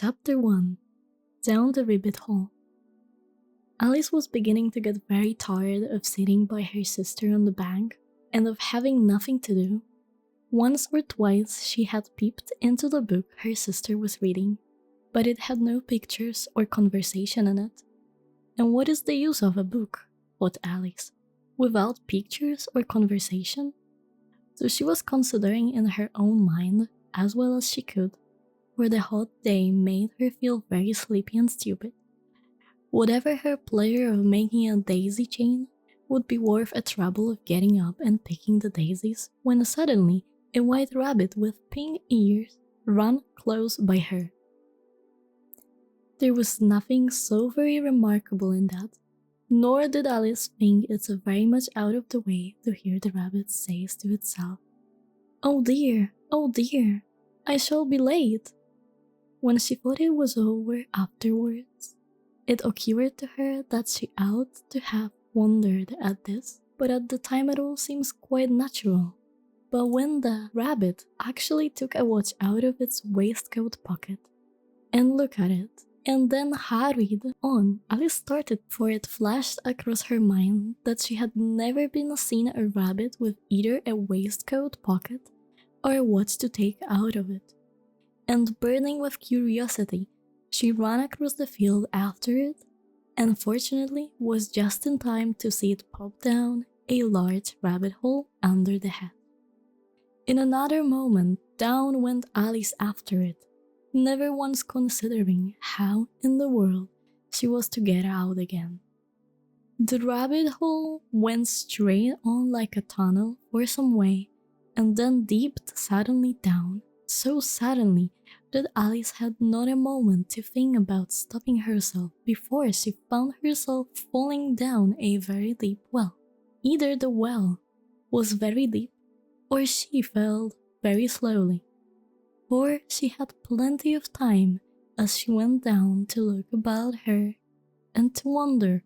Chapter 1 Down the Rabbit Hole. Alice was beginning to get very tired of sitting by her sister on the bank and of having nothing to do. Once or twice she had peeped into the book her sister was reading, but it had no pictures or conversation in it. And what is the use of a book, thought Alice, without pictures or conversation? So she was considering in her own mind as well as she could, for the hot day made her feel very sleepy and stupid. Whatever her pleasure of making a daisy chain would be worth a trouble of getting up and picking the daisies when suddenly a white rabbit with pink ears ran close by her. There was nothing so very remarkable in that, nor did Alice think it very much out of the way to hear the rabbit say to itself, oh dear, I shall be late." When she thought it was over afterwards, it occurred to her that she ought to have wondered at this, but at the time it all seems quite natural. But when the rabbit actually took a watch out of its waistcoat pocket and looked at it, and then hurried on, Alice started, for it flashed across her mind that she had never been seen a rabbit with either a waistcoat pocket or a watch to take out of it. And burning with curiosity, she ran across the field after it, and fortunately was just in time to see it pop down a large rabbit hole under the hat. In another moment, down went Alice after it, never once considering how in the world she was to get out again. The rabbit hole went straight on like a tunnel for some way, and then dipped suddenly down, so suddenly that Alice had not a moment to think about stopping herself before she found herself falling down a very deep well. Either the well was very deep, or she fell very slowly, for she had plenty of time as she went down to look about her and to wonder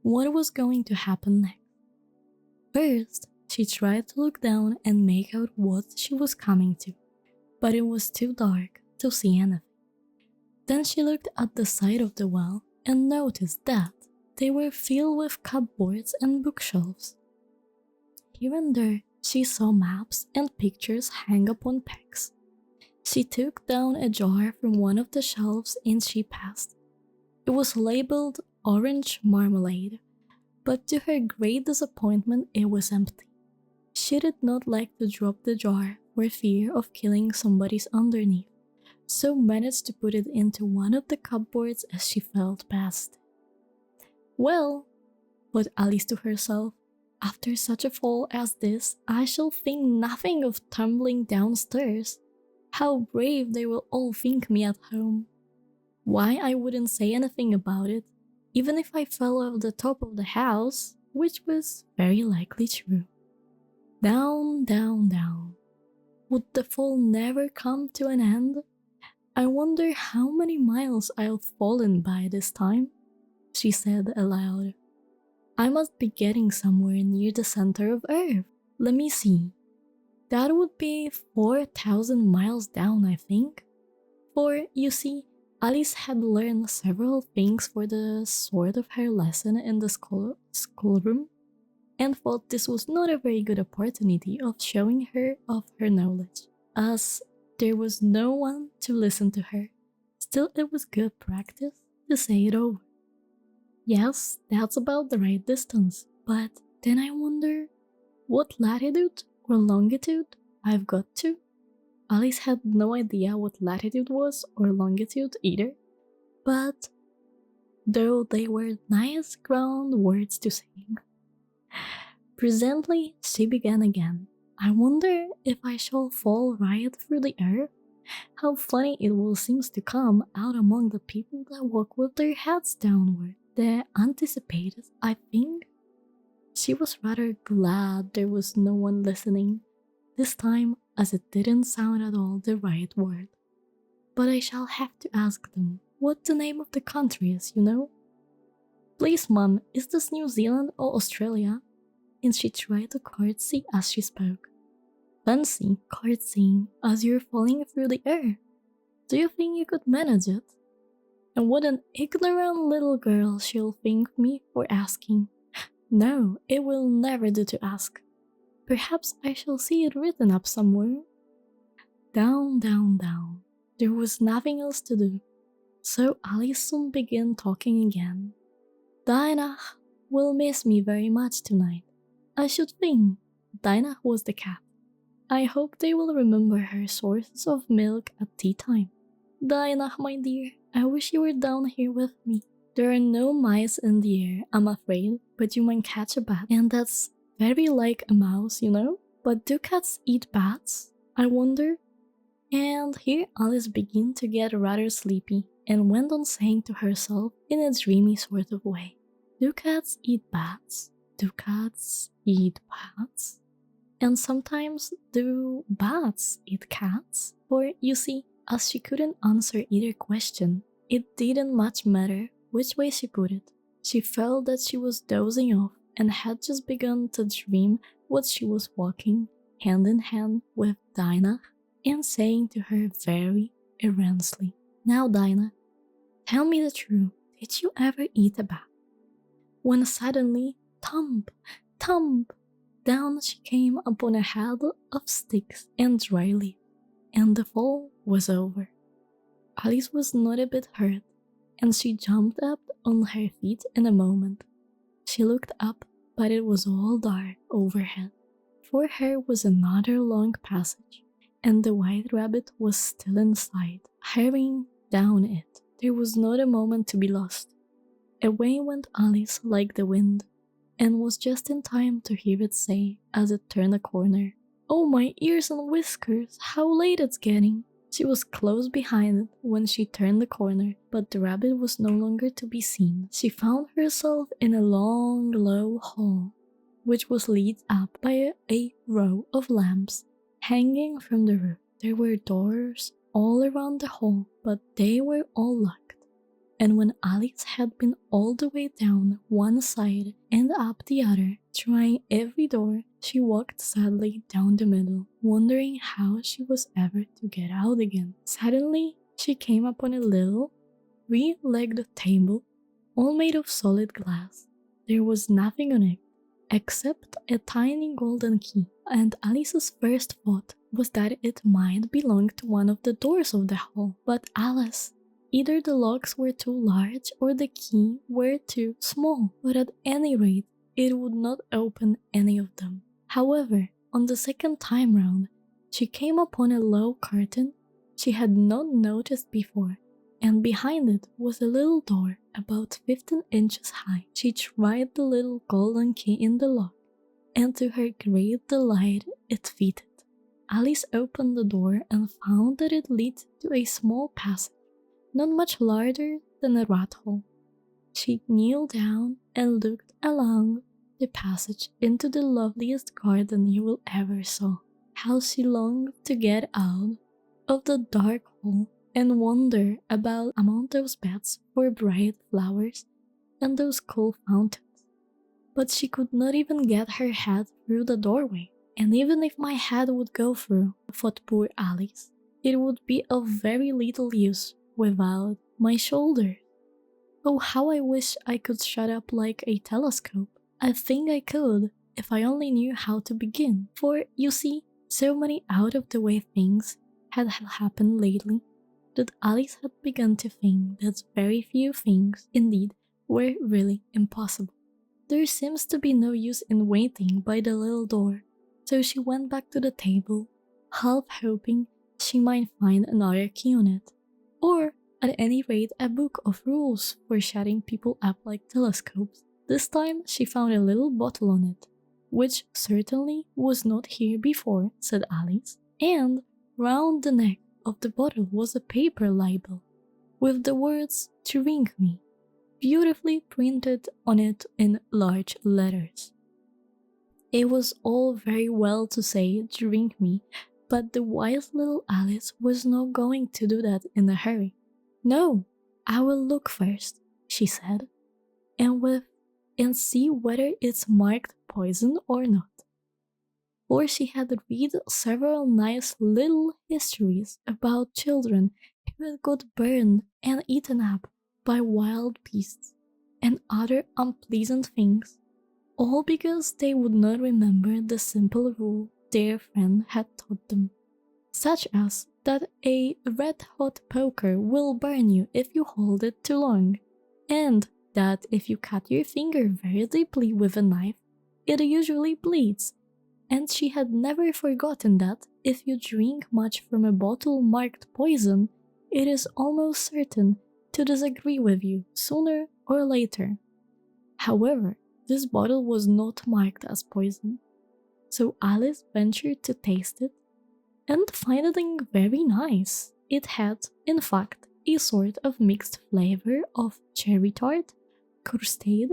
what was going to happen next. First, she tried to look down and make out what she was coming to, but it was too dark to see anything. Then she looked at the side of the well and noticed that they were filled with cupboards and bookshelves. Here and there she saw maps and pictures hang upon pegs. She took down a jar from one of the shelves and she passed. It was labeled orange marmalade, but to her great disappointment it was empty. She did not like to drop the jar for fear of killing somebody's underneath, so managed to put it into one of the cupboards as she felt past. Well, thought Alice to herself, after such a fall as this, I shall think nothing of tumbling downstairs. How brave they will all think me at home. Why, I wouldn't say anything about it, even if I fell off the top of the house, which was very likely true. Down, down, down. Would the fall never come to an end? I wonder how many miles I've fallen by this time, she said aloud. I must be getting somewhere near the center of Earth. Let me see. That would be 4,000 miles down, I think. For, you see, Alice had learned several things for the sort of her lesson in the schoolroom, and thought this was not a very good opportunity of showing her of her knowledge, as there was no one to listen to her. Still, it was good practice to say it over. Yes, that's about the right distance, but then I wonder what latitude or longitude I've got to. Alice had no idea what latitude was or longitude either, but though they were nice ground words to sing. Presently she began again. I wonder if I shall fall right through the earth? How funny it will seem to come out among the people that walk with their heads downward. The anticipated, I think. She was rather glad there was no one listening, this time as it didn't sound at all the right word. But I shall have to ask them what the name of the country is, you know? Please, Mum, is this New Zealand or Australia? And she tried to curtsy as she spoke. Fancy curtsying as you're falling through the air. Do you think you could manage it? And what an ignorant little girl she'll think me for asking. No, it will never do to ask. Perhaps I shall see it written up somewhere. Down, down, down. There was nothing else to do, so Alice soon began talking again. Dinah will miss me very much tonight. I should think. Dinah was the cat. I hope they will remember her sources of milk at tea time. Dinah, my dear, I wish you were down here with me. There are no mice in the air, I'm afraid, but you might catch a bat, and that's very like a mouse, you know? But do cats eat bats? I wonder. And here Alice began to get rather sleepy and went on saying to herself in a dreamy sort of way, do cats eat bats? Do cats eat bats? And sometimes do bats eat cats? For you see, as she couldn't answer either question, it didn't much matter which way she put it. She felt that she was dozing off and had just begun to dream what she was walking hand in hand with Dinah and saying to her very earnestly, now Dinah, tell me the truth, did you ever eat a bat? When suddenly, thump, thump, down she came upon a head of sticks and dry leaf, and the fall was over. Alice was not a bit hurt, and she jumped up on her feet in a moment. She looked up, but it was all dark overhead. For her was another long passage, and the white rabbit was still inside, hurrying down it. There was not a moment to be lost. Away went Alice like the wind, and was just in time to hear it say as it turned a corner, oh my ears and whiskers, how late it's getting. She was close behind it when she turned the corner, but the rabbit was no longer to be seen. She found herself in a long, low hall, which was lit up by a row of lamps hanging from the roof. There were doors all around the hall, but they were all locked. And when Alice had been all the way down one side and up the other, trying every door, she walked sadly down the middle, wondering how she was ever to get out again. Suddenly, she came upon a little, three-legged table, all made of solid glass. There was nothing on it, except a tiny golden key, and Alice's first thought was that it might belong to one of the doors of the hall. But alas! Either the locks were too large or the key were too small, but at any rate, it would not open any of them. However, on the second time round, she came upon a low curtain she had not noticed before, and behind it was a little door about 15 inches high. She tried the little golden key in the lock, and to her great delight, it fitted. Alice opened the door and found that it led to a small passage, not much larger than a rat hole. She kneeled down and looked along the passage into the loveliest garden you will ever saw. How she longed to get out of the dark hole and wander about among those beds for bright flowers and those cool fountains. But she could not even get her head through the doorway, and even if my head would go through, thought poor Alice, it would be of very little use without my shoulder. Oh, how I wish I could shut up like a telescope. I think I could, if I only knew how to begin. For, you see, so many out-of-the-way things had happened lately that Alice had begun to think that very few things, indeed, were really impossible. There seems to be no use in waiting by the little door, so she went back to the table, half hoping she might find another key on it, or at any rate a book of rules for shutting people up like telescopes. This time she found a little bottle on it, which certainly was not here before, said Alice, and round the neck of the bottle was a paper label, with the words "Drink me" beautifully printed on it in large letters. It was all very well to say "Drink me," but the wise little Alice was not going to do that in a hurry. "No, I will look first," she said, and see whether it's marked poison or not. For she had read several nice little histories about children who had got burned and eaten up by wild beasts and other unpleasant things, all because they would not remember the simple rule their friend had taught them, such as that a red-hot poker will burn you if you hold it too long, and that if you cut your finger very deeply with a knife, it usually bleeds. And she had never forgotten that if you drink much from a bottle marked poison, it is almost certain to disagree with you sooner or later. However, this bottle was not marked as poison, so Alice ventured to taste it and finding very nice. It had, in fact, a sort of mixed flavor of cherry tart, custard,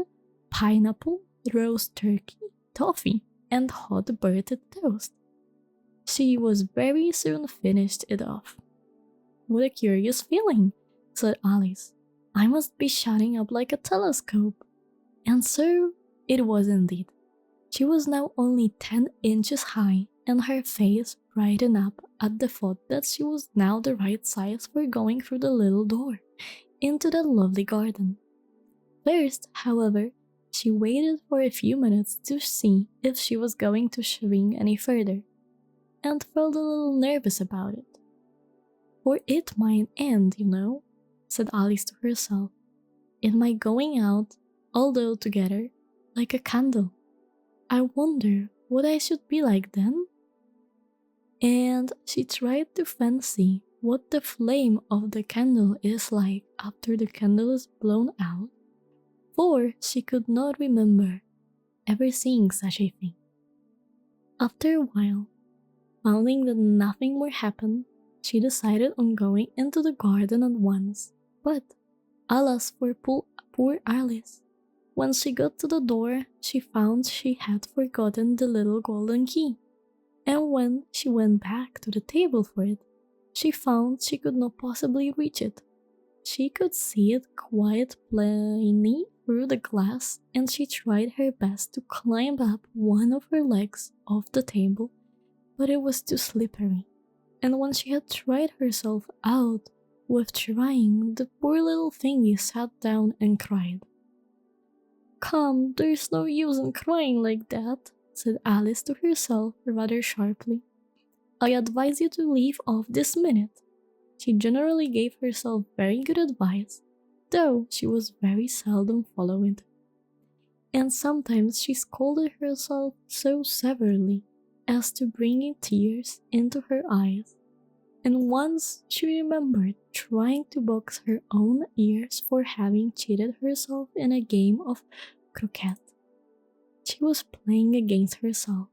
pineapple, roast turkey, toffee, and hot buttered toast. She was very soon finished it off. What a curious feeling, said Alice. I must be shutting up like a telescope. And so it was indeed. She was now only 10 inches high, and her face brightened up at the thought that she was now the right size for going through the little door into that lovely garden. First, however, she waited for a few minutes to see if she was going to shrink any further, and felt a little nervous about it. For it might end, you know, said Alice to herself. It might going out, although together, like a candle. I wonder what I should be like then? And she tried to fancy what the flame of the candle is like after the candle is blown out, for she could not remember ever seeing such a thing. After a while, finding that nothing more happened, she decided on going into the garden at once, but alas for poor Alice. When she got to the door, she found she had forgotten the little golden key, and when she went back to the table for it, she found she could not possibly reach it. She could see it quite plainly through the glass, and she tried her best to climb up one of her legs off the table, but it was too slippery, and when she had tried herself out with trying, the poor little thingy sat down and cried. Come, there's no use in crying like that, said Alice to herself rather sharply. I advise you to leave off this minute. She generally gave herself very good advice, though she was very seldom followed. And sometimes she scolded herself so severely as to bring tears into her eyes. And once she remembered trying to box her own ears for having cheated herself in a game of croquet. She was playing against herself,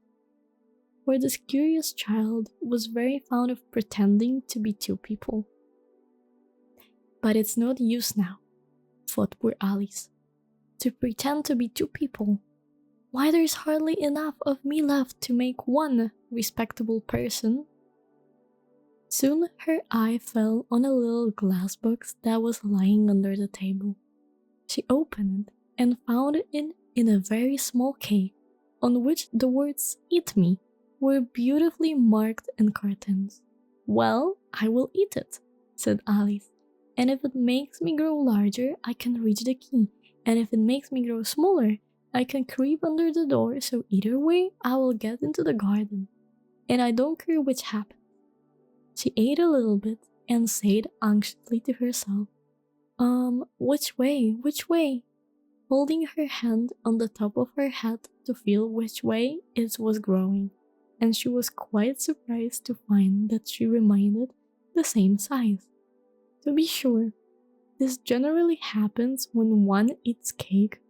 for this curious child was very fond of pretending to be two people. But it's not use now, thought poor Alice, to pretend to be two people. Why, there's hardly enough of me left to make one respectable person. Soon her eye fell on a little glass box that was lying under the table. She opened it and found it in a very small cake, on which the words "Eat me" were beautifully marked in cartons. Well, I will eat it, said Alice, and if it makes me grow larger, I can reach the key, and if it makes me grow smaller, I can creep under the door, so either way I will get into the garden, and I don't care which happens. She ate a little bit and said anxiously to herself, which way, which way? Holding her hand on the top of her head to feel which way it was growing, and she was quite surprised to find that she remained the same size. To be sure, this generally happens when one eats cake,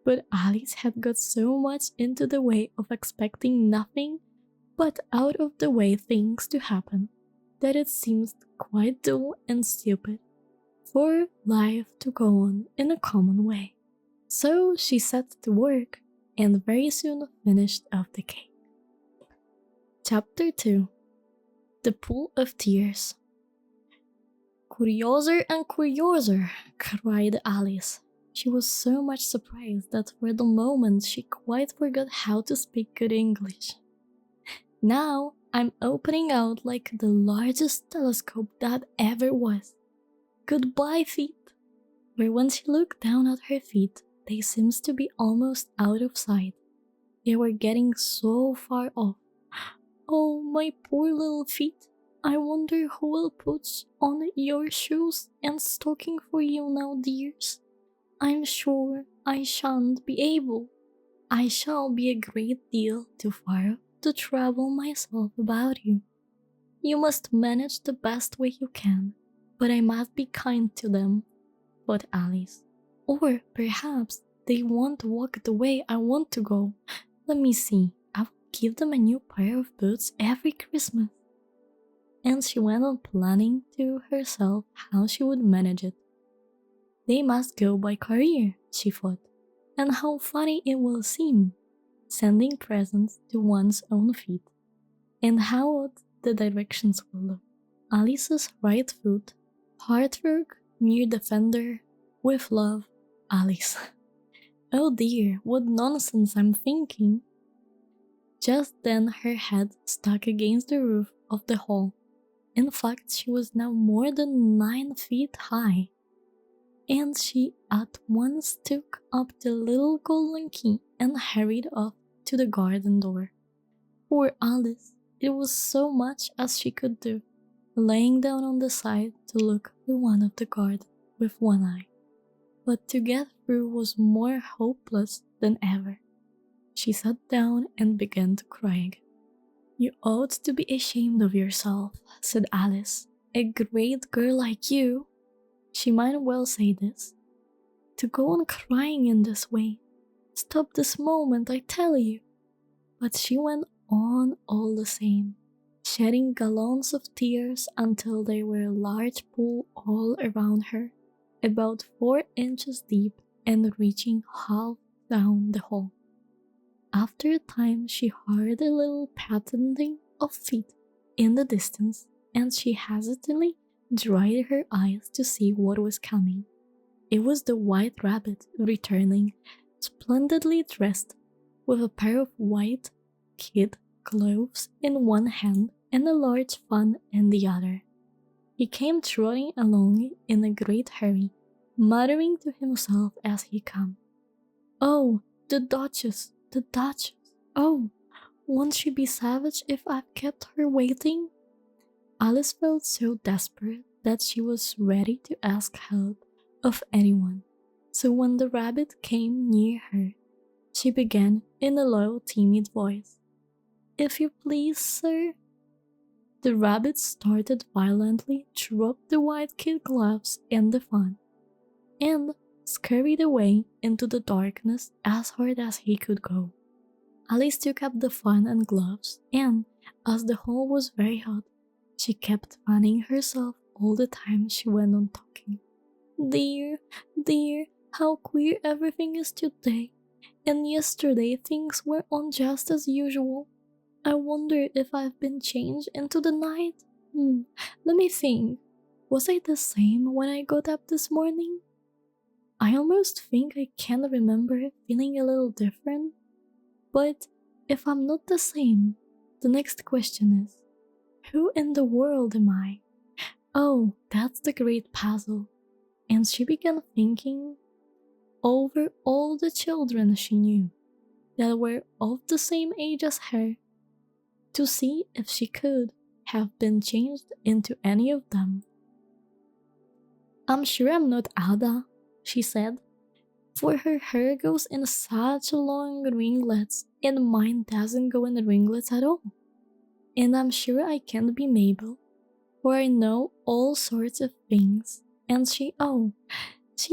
but Alice had got so much into the way of expecting nothing but out of the way things to happen, that it seems quite dull and stupid for life to go on in a common way. So she set to work and very soon finished off the cake. Chapter 2. The Pool of Tears. Curiouser and curiouser, cried Alice. She was so much surprised that for the moment she quite forgot how to speak good English. Now I'm opening out like the largest telescope that ever was, Goodbye, feet. But when she looked down at her feet, they seemed to be almost out of sight. They were getting so far off. Oh, my poor little feet. I wonder who will put on your shoes and stocking for you now, dears. I'm sure I shan't be able. I shall be a great deal too far to trouble myself about you. You must manage the best way you can, but I must be kind to them, thought Alice. Or perhaps they won't walk the way I want to go. Let me see, I will give them a new pair of boots every Christmas. And she went on planning to herself how she would manage it. They must go by courier, she thought, and how funny it will seem, sending presents to one's own feet. And how odd the directions will look. Alice's right foot, heartwork near the fender, with love, Alice. Oh dear, what nonsense I'm thinking. Just then her head stuck against the roof of the hall. In fact, she was now more than 9 feet high. And she at once took up the little golden key and hurried off to the garden door. Poor Alice, it was so much as she could do, laying down on the side to look through one of the garden with one eye. But to get through was more hopeless than ever. She sat down and began to cry. You ought to be ashamed of yourself, said Alice. A great girl like you, she might well say this, to go on crying in this way. Stop this moment, I tell you. But she went on all the same, shedding gallons of tears until there were a large pool all around her, about 4 inches deep and reaching half down the hall. After a time she heard a little pattering of feet in the distance, and she hesitantly dried her eyes to see what was coming. It was the White Rabbit returning, splendidly dressed, with a pair of white kid gloves in one hand and a large fan in the other. He came trotting along in a great hurry, muttering to himself as he came, "Oh, the Duchess, the Duchess! Oh, won't she be savage if I've kept her waiting?" Alice felt so desperate that she was ready to ask help of anyone. So when the rabbit came near her, she began in a low, timid voice, "If you please, sir." The rabbit started violently, dropped the white kid gloves and the fan, and scurried away into the darkness as hard as he could go. Alice took up the fan and gloves, and, as the hall was very hot, she kept fanning herself all the time she went on talking. "Dear, dear, how queer everything is today, and yesterday things were on just as usual. I wonder if I've been changed into the night? Let me think. Was I the same when I got up this morning? I almost think I can remember feeling a little different. But if I'm not the same, the next question is, who in the world am I? Oh, that's the great puzzle." And she began thinking over all the children she knew that were of the same age as her, to see if she could have been changed into any of them. "I'm sure I'm not Ada," she said, "for her hair goes in such long ringlets, and mine doesn't go in ringlets at all. And I'm sure I can't be Mabel, for I know all sorts of things, and she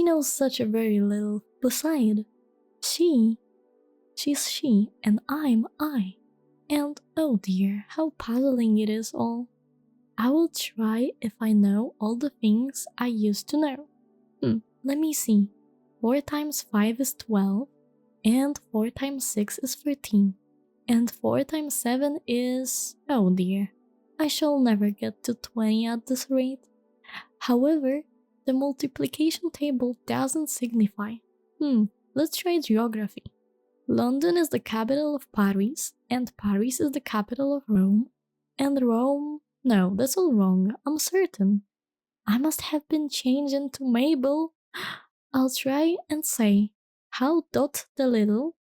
knows such a very little. Beside, she's she, and I'm I. And oh dear, how puzzling it is all. I will try if I know all the things I used to know. Let me see. 4 times 5 is 12, and 4 times 6 is 13, and 4 times 7 is... oh dear, I shall never get to 20 at this rate. However, the multiplication table doesn't signify. Let's try geography. London is the capital of Paris, and Paris is the capital of Rome, and Rome... no, that's all wrong, I'm certain. I must have been changed into Mabel. I'll try and say, how doth the little?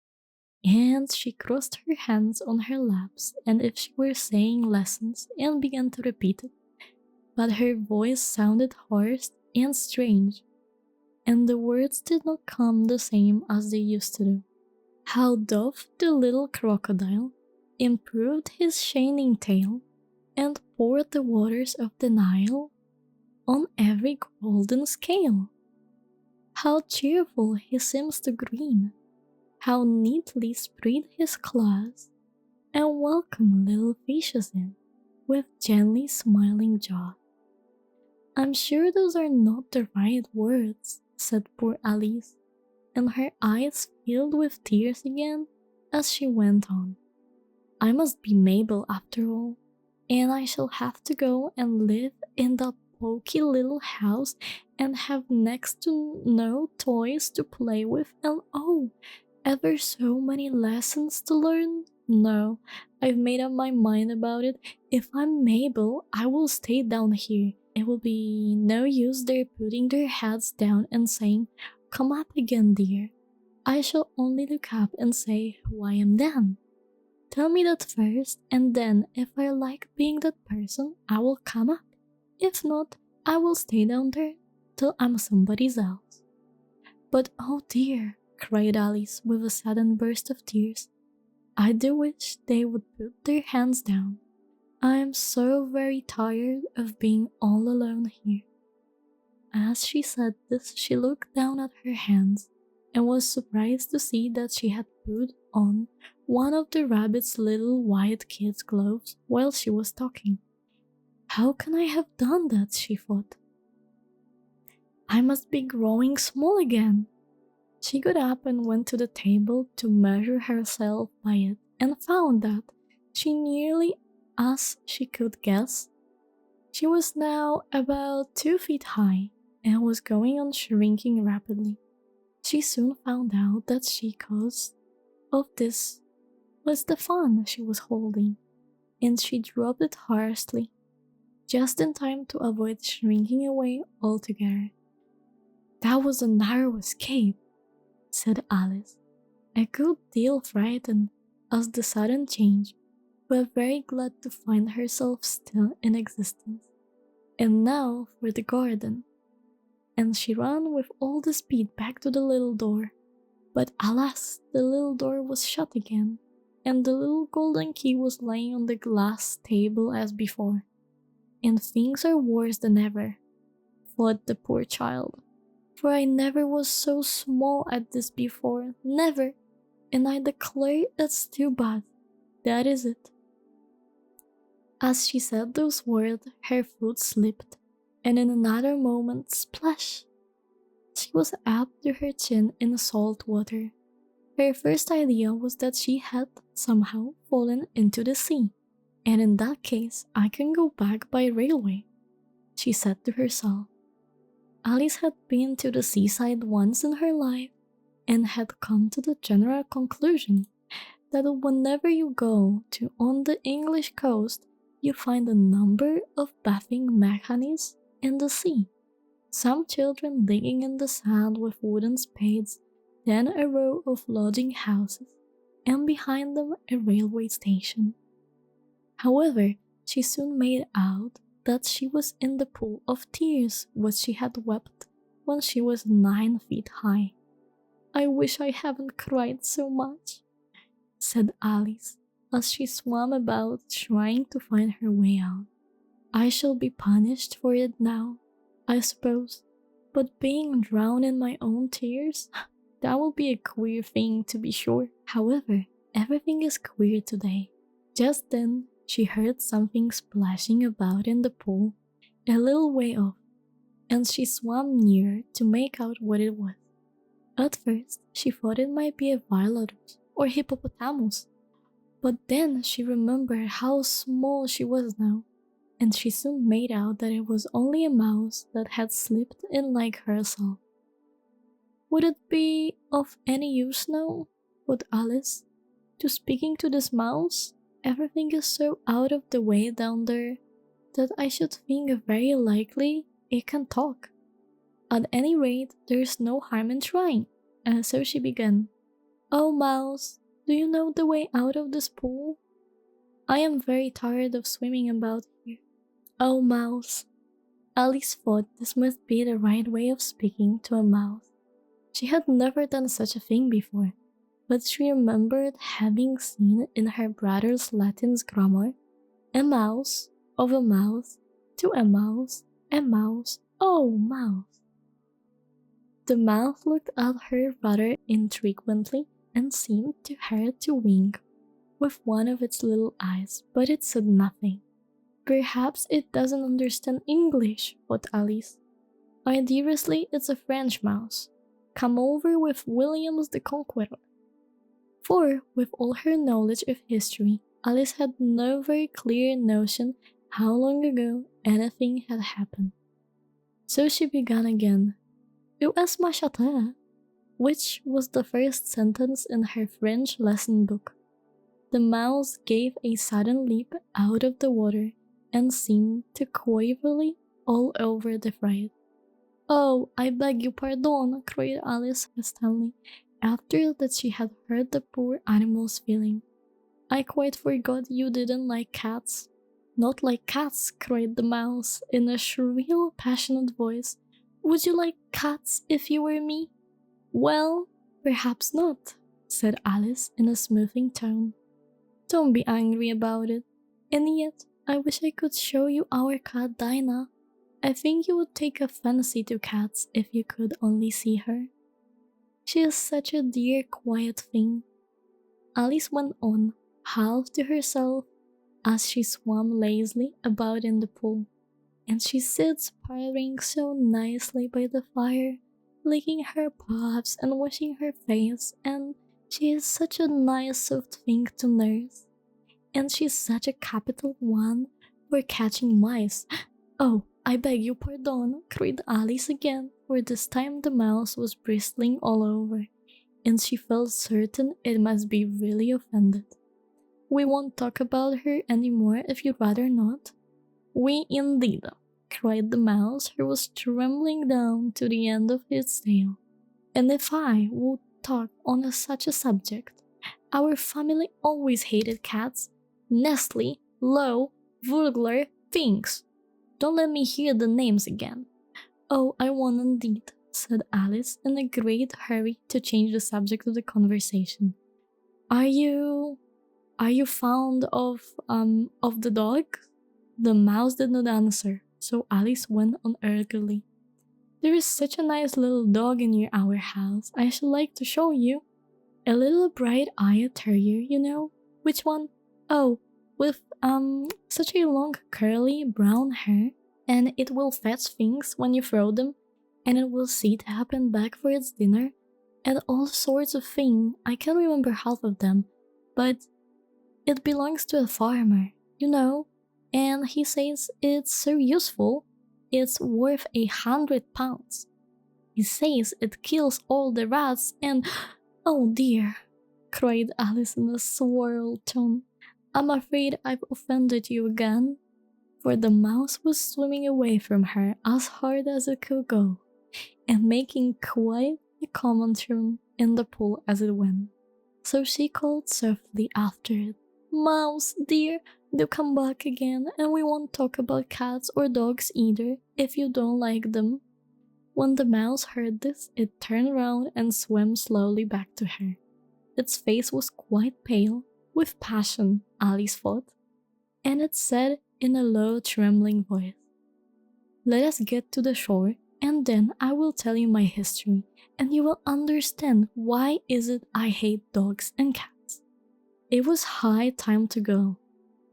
And she crossed her hands on her laps and if she were saying lessons and began to repeat it. But her voice sounded hoarse and strange, and the words did not come the same as they used to do. How doth the little crocodile improved his shining tail and poured the waters of the Nile on every golden scale. How cheerful he seems to grin, how neatly spread his claws, and welcome little fishes in with gently smiling jaws. I'm sure those are not the right words, said poor Alice, and her eyes filled with tears again as she went on. I must be Mabel after all, and I shall have to go and live in that poky little house and have next to no toys to play with and oh, ever so many lessons to learn? No, I've made up my mind about it. If I'm Mabel, I will stay down here. It will be no use their putting their heads down and saying, "Come up again, dear." I shall only look up and say who I am then. Tell me that first, and then if I like being that person, I will come up. If not, I will stay down there till I'm somebody else. But oh dear, cried Alice with a sudden burst of tears, I do wish they would put their hands down. I am so very tired of being all alone here. As she said this, she looked down at her hands and was surprised to see that she had put on one of the rabbit's little white kid's gloves while she was talking. How can I have done that, she thought. I must be growing small again. She got up and went to the table to measure herself by it and found that she nearly as she could guess. She was now about 2 feet high and was going on shrinking rapidly. She soon found out that the cause of this was the fan she was holding, and she dropped it harshly, just in time to avoid shrinking away altogether. That was a narrow escape, said Alice, a good deal frightened at the sudden change, but very glad to find herself still in existence. And now for the garden. And she ran with all the speed back to the little door. But alas, the little door was shut again, and the little golden key was lying on the glass table as before. And things are worse than ever, thought the poor child. For I never was so small at this before, never, and I declare it's too bad. That is it. As she said those words, her foot slipped, and in another moment, splash! She was up to her chin in salt water. Her first idea was that she had somehow fallen into the sea, and in that case, I can go back by railway, she said to herself. Alice had been to the seaside once in her life and had come to the general conclusion that whenever you go to on the English coast, you find a number of bathing mechanisms in the sea. Some children digging in the sand with wooden spades, then a row of lodging houses, and behind them a railway station. However, she soon made out that she was in the pool of tears which she had wept when she was 9 feet high. I wish I haven't cried so much, said Alice as she swam about trying to find her way out. I shall be punished for it now, I suppose, but being drowned in my own tears, that will be a queer thing to be sure. However, everything is queer today. Just then, she heard something splashing about in the pool a little way off, and she swam nearer to make out what it was. At first, she thought it might be a wildcat or hippopotamus, but then she remembered how small she was now, and she soon made out that it was only a mouse that had slipped in like herself. Would it be of any use now, thought Alice, to speaking to this mouse? Everything is so out of the way down there that I should think very likely it can talk. At any rate, there's no harm in trying. And so she began. Oh, Mouse, do you know the way out of this pool? I am very tired of swimming about here. Oh, Mouse. Alice thought this must be the right way of speaking to a mouse. She had never done such a thing before, but she remembered having seen in her brother's Latin's grammar a mouse, of a mouse, to a mouse, oh mouse. The mouse looked at her rather infrequently and seemed to her to wink with one of its little eyes, but it said nothing. Perhaps it doesn't understand English, thought Alice. Ideously, it's a French mouse, come over with Williams the Conqueror. For, with all her knowledge of history, Alice had no very clear notion how long ago anything had happened. So she began again, "Où est ma chatte?" which was the first sentence in her French lesson book. The mouse gave a sudden leap out of the water and seemed to quaverly all over the fright. "Oh, I beg your pardon," cried Alice hastily, after that she had heard the poor animal's feeling. "I quite forgot you didn't like cats." "Not like cats," cried the mouse in a shrill, passionate voice. "Would you like cats if you were me?" "Well, perhaps not," said Alice in a smoothing tone. "Don't be angry about it. And yet, I wish I could show you our cat Dinah. I think you would take a fancy to cats if you could only see her. She is such a dear, quiet thing." Alice went on, half to herself, as she swam lazily about in the pool. "And she sits purring so nicely by the fire, licking her paws and washing her face, and she is such a nice soft thing to nurse. And she's such a capital one for catching mice." "Oh, I beg your pardon," cried Alice again, for this time the mouse was bristling all over, and she felt certain it must be really offended. "We won't talk about her any more if you'd rather not." "We indeed," cried the mouse, who was trembling down to the end of his tail. "And if I would talk on such a subject, our family always hated cats. Nasty, low, vulgar things. Don't let me hear the names again." "Oh, I won't indeed," said Alice in a great hurry to change the subject of the conversation. Are you fond of the dog?" The mouse did not answer, so Alice went on eagerly. "There is such a nice little dog near our house. I should like to show you. A little bright-eyed terrier, you know." "Which one?" "Oh, with such a long curly brown hair, and it will fetch things when you throw them, and it will see to happen back for its dinner, and all sorts of things. I can't remember half of them, but it belongs to a farmer, you know, and he says it's so useful, it's worth £100. He says it kills all the rats and—" "Oh dear," cried Alice in a swirled tone. "I'm afraid I've offended you again." For the mouse was swimming away from her as hard as it could go, and making quite a commotion in the pool as it went. So she called softly after it, "Mouse, dear, do come back again, and we won't talk about cats or dogs either, if you don't like them." When the mouse heard this, it turned round and swam slowly back to her. Its face was quite pale, with passion, Alice thought, and it said in a low, trembling voice, "Let us get to the shore, and then I will tell you my history, and you will understand why is it I hate dogs and cats." It was high time to go,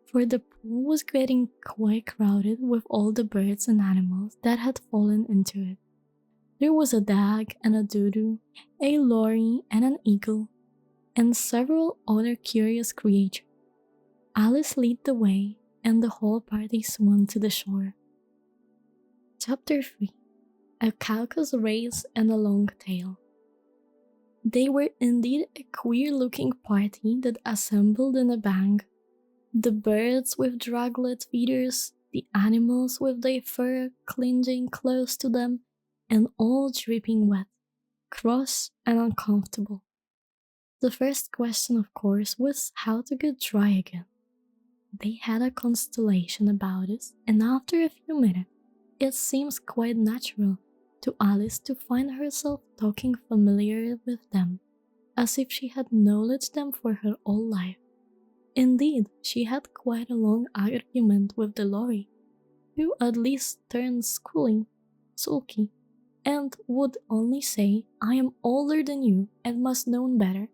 for the pool was getting quite crowded with all the birds and animals that had fallen into it. There was a dag and a dodo, a lory and an eagle, and several other curious creatures. Alice led the way, and the whole party swam to the shore. Chapter 3. A Caucus Race and a Long Tail. They were indeed a queer-looking party that assembled in a bank. The birds with draglet feathers, the animals with their fur clinging close to them and all dripping wet, cross and uncomfortable. The first question, of course, was how to get dry again. They had a constellation about us, and after a few minutes, it seems quite natural to Alice to find herself talking familiar with them, as if she had knowledged them for her whole life. Indeed, she had quite a long argument with the lorry, who at least turned sulky, and would only say, "I am older than you and must know better."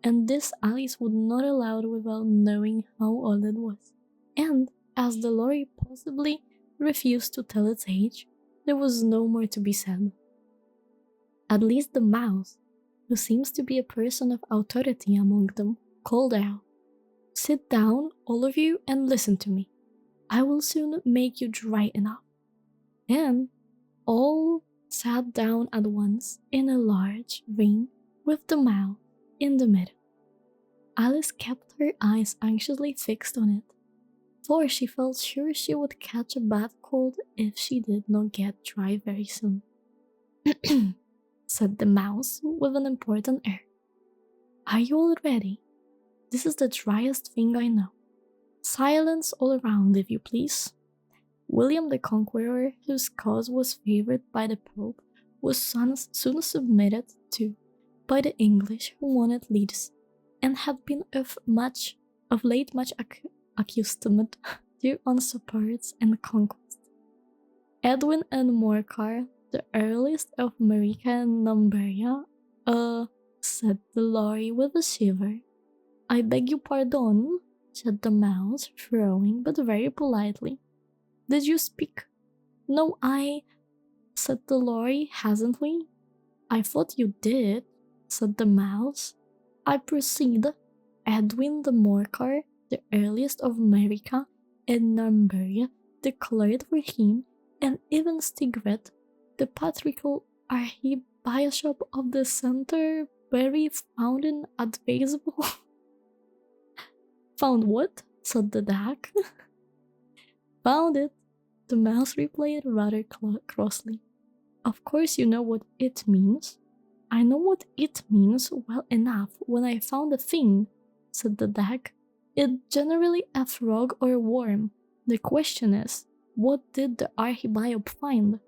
And this Alice would not allow without knowing how old it was. And, as the lorry possibly refused to tell its age, there was no more to be said. At least the mouse, who seems to be a person of authority among them, called out, "Sit down, all of you, and listen to me. I will soon make you dry enough." And all sat down at once in a large ring with the mouse in the middle. Alice kept her eyes anxiously fixed on it, for she felt sure she would catch a bad cold if she did not get dry very soon. Said the mouse with an important air. "Are you all ready? This is the driest thing I know. Silence all around, if you please." William the Conqueror, whose cause was favoured by the Pope, was soon submitted to by the English, who wanted leaders, and had been of late much accustomed to usurpers and conquest. Edwin and Morcar, the earliest of America and Numberia, said the lorry with a shiver. "I beg your pardon," said the mouse, frowning, but very politely. "Did you speak?" "No, said the lorry hesitantly. "I thought you did," said the mouse. "I proceed. Edwin the Morcar, the earliest of America and Numberia, declared for him, and even Stigred, the patriarchal archbishop of the Canterbury, found it advisable." "Found what?" said the duck. "Found it," the mouse replied rather crossly. "Of course you know what it means." "I know what it means well enough when I found a thing," said the duck. "It's generally a frog or a worm. The question is, what did the archbishop find?"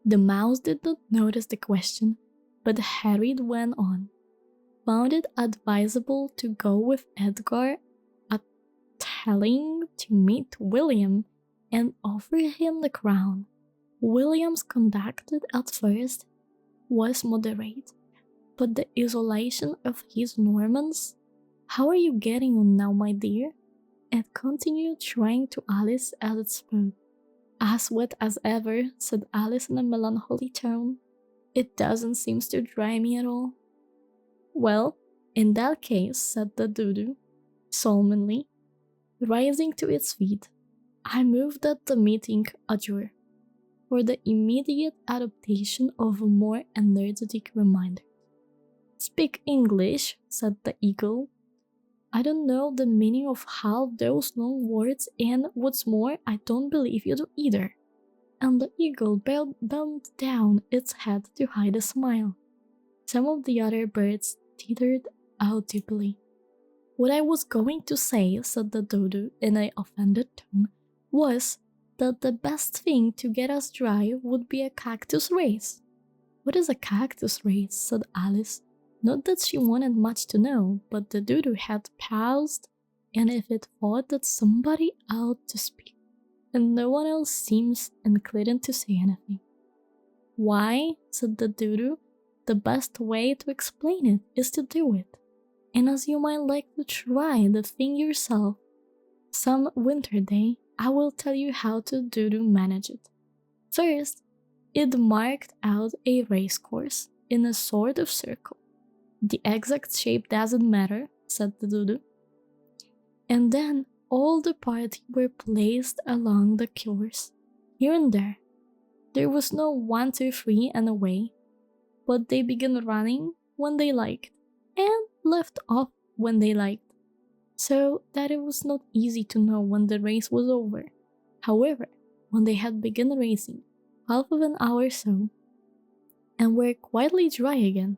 The mouse did not notice the question, but Harry went on. "Found it advisable to go with Edgar at Telling to meet William and offer him the crown. William's conduct at first was moderate, but the isolation of his Normans— How are you getting on now, my dear?" It continued, trying to Alice as it spoke. "As wet as ever," said Alice in a melancholy tone. "It doesn't seem to dry me at all." "Well, in that case," said the dodo, solemnly, rising to its feet, "I move that the meeting adjourn, for the immediate adaptation of a more energetic reminder." "Speak English," said the eagle. "I don't know the meaning of half those long words, and what's more, I don't believe you do either." And the eagle bent down its head to hide a smile. Some of the other birds tittered audibly. "What I was going to say," said the dodo in an offended tone, "was that the best thing to get us dry would be a cactus race." "What is a cactus race?" said Alice. Not that she wanted much to know, but the dodo had paused, and if it thought that somebody ought to speak, and no one else seems inclined to say anything. "Why," said the dodo, "the best way to explain it is to do it, and as you might like to try the thing yourself some winter day, I will tell you how to dodo manage it. First, it marked out a race course in a sort of circle. The exact shape doesn't matter," said the dodo. "And then all the party were placed along the course, here and there. There was no 1, 2, 3 and away, but they began running when they liked, and left off when they liked. so that it was not easy to know when the race was over. However, when they had begun racing, half of an hour or so, and were quietly dry again,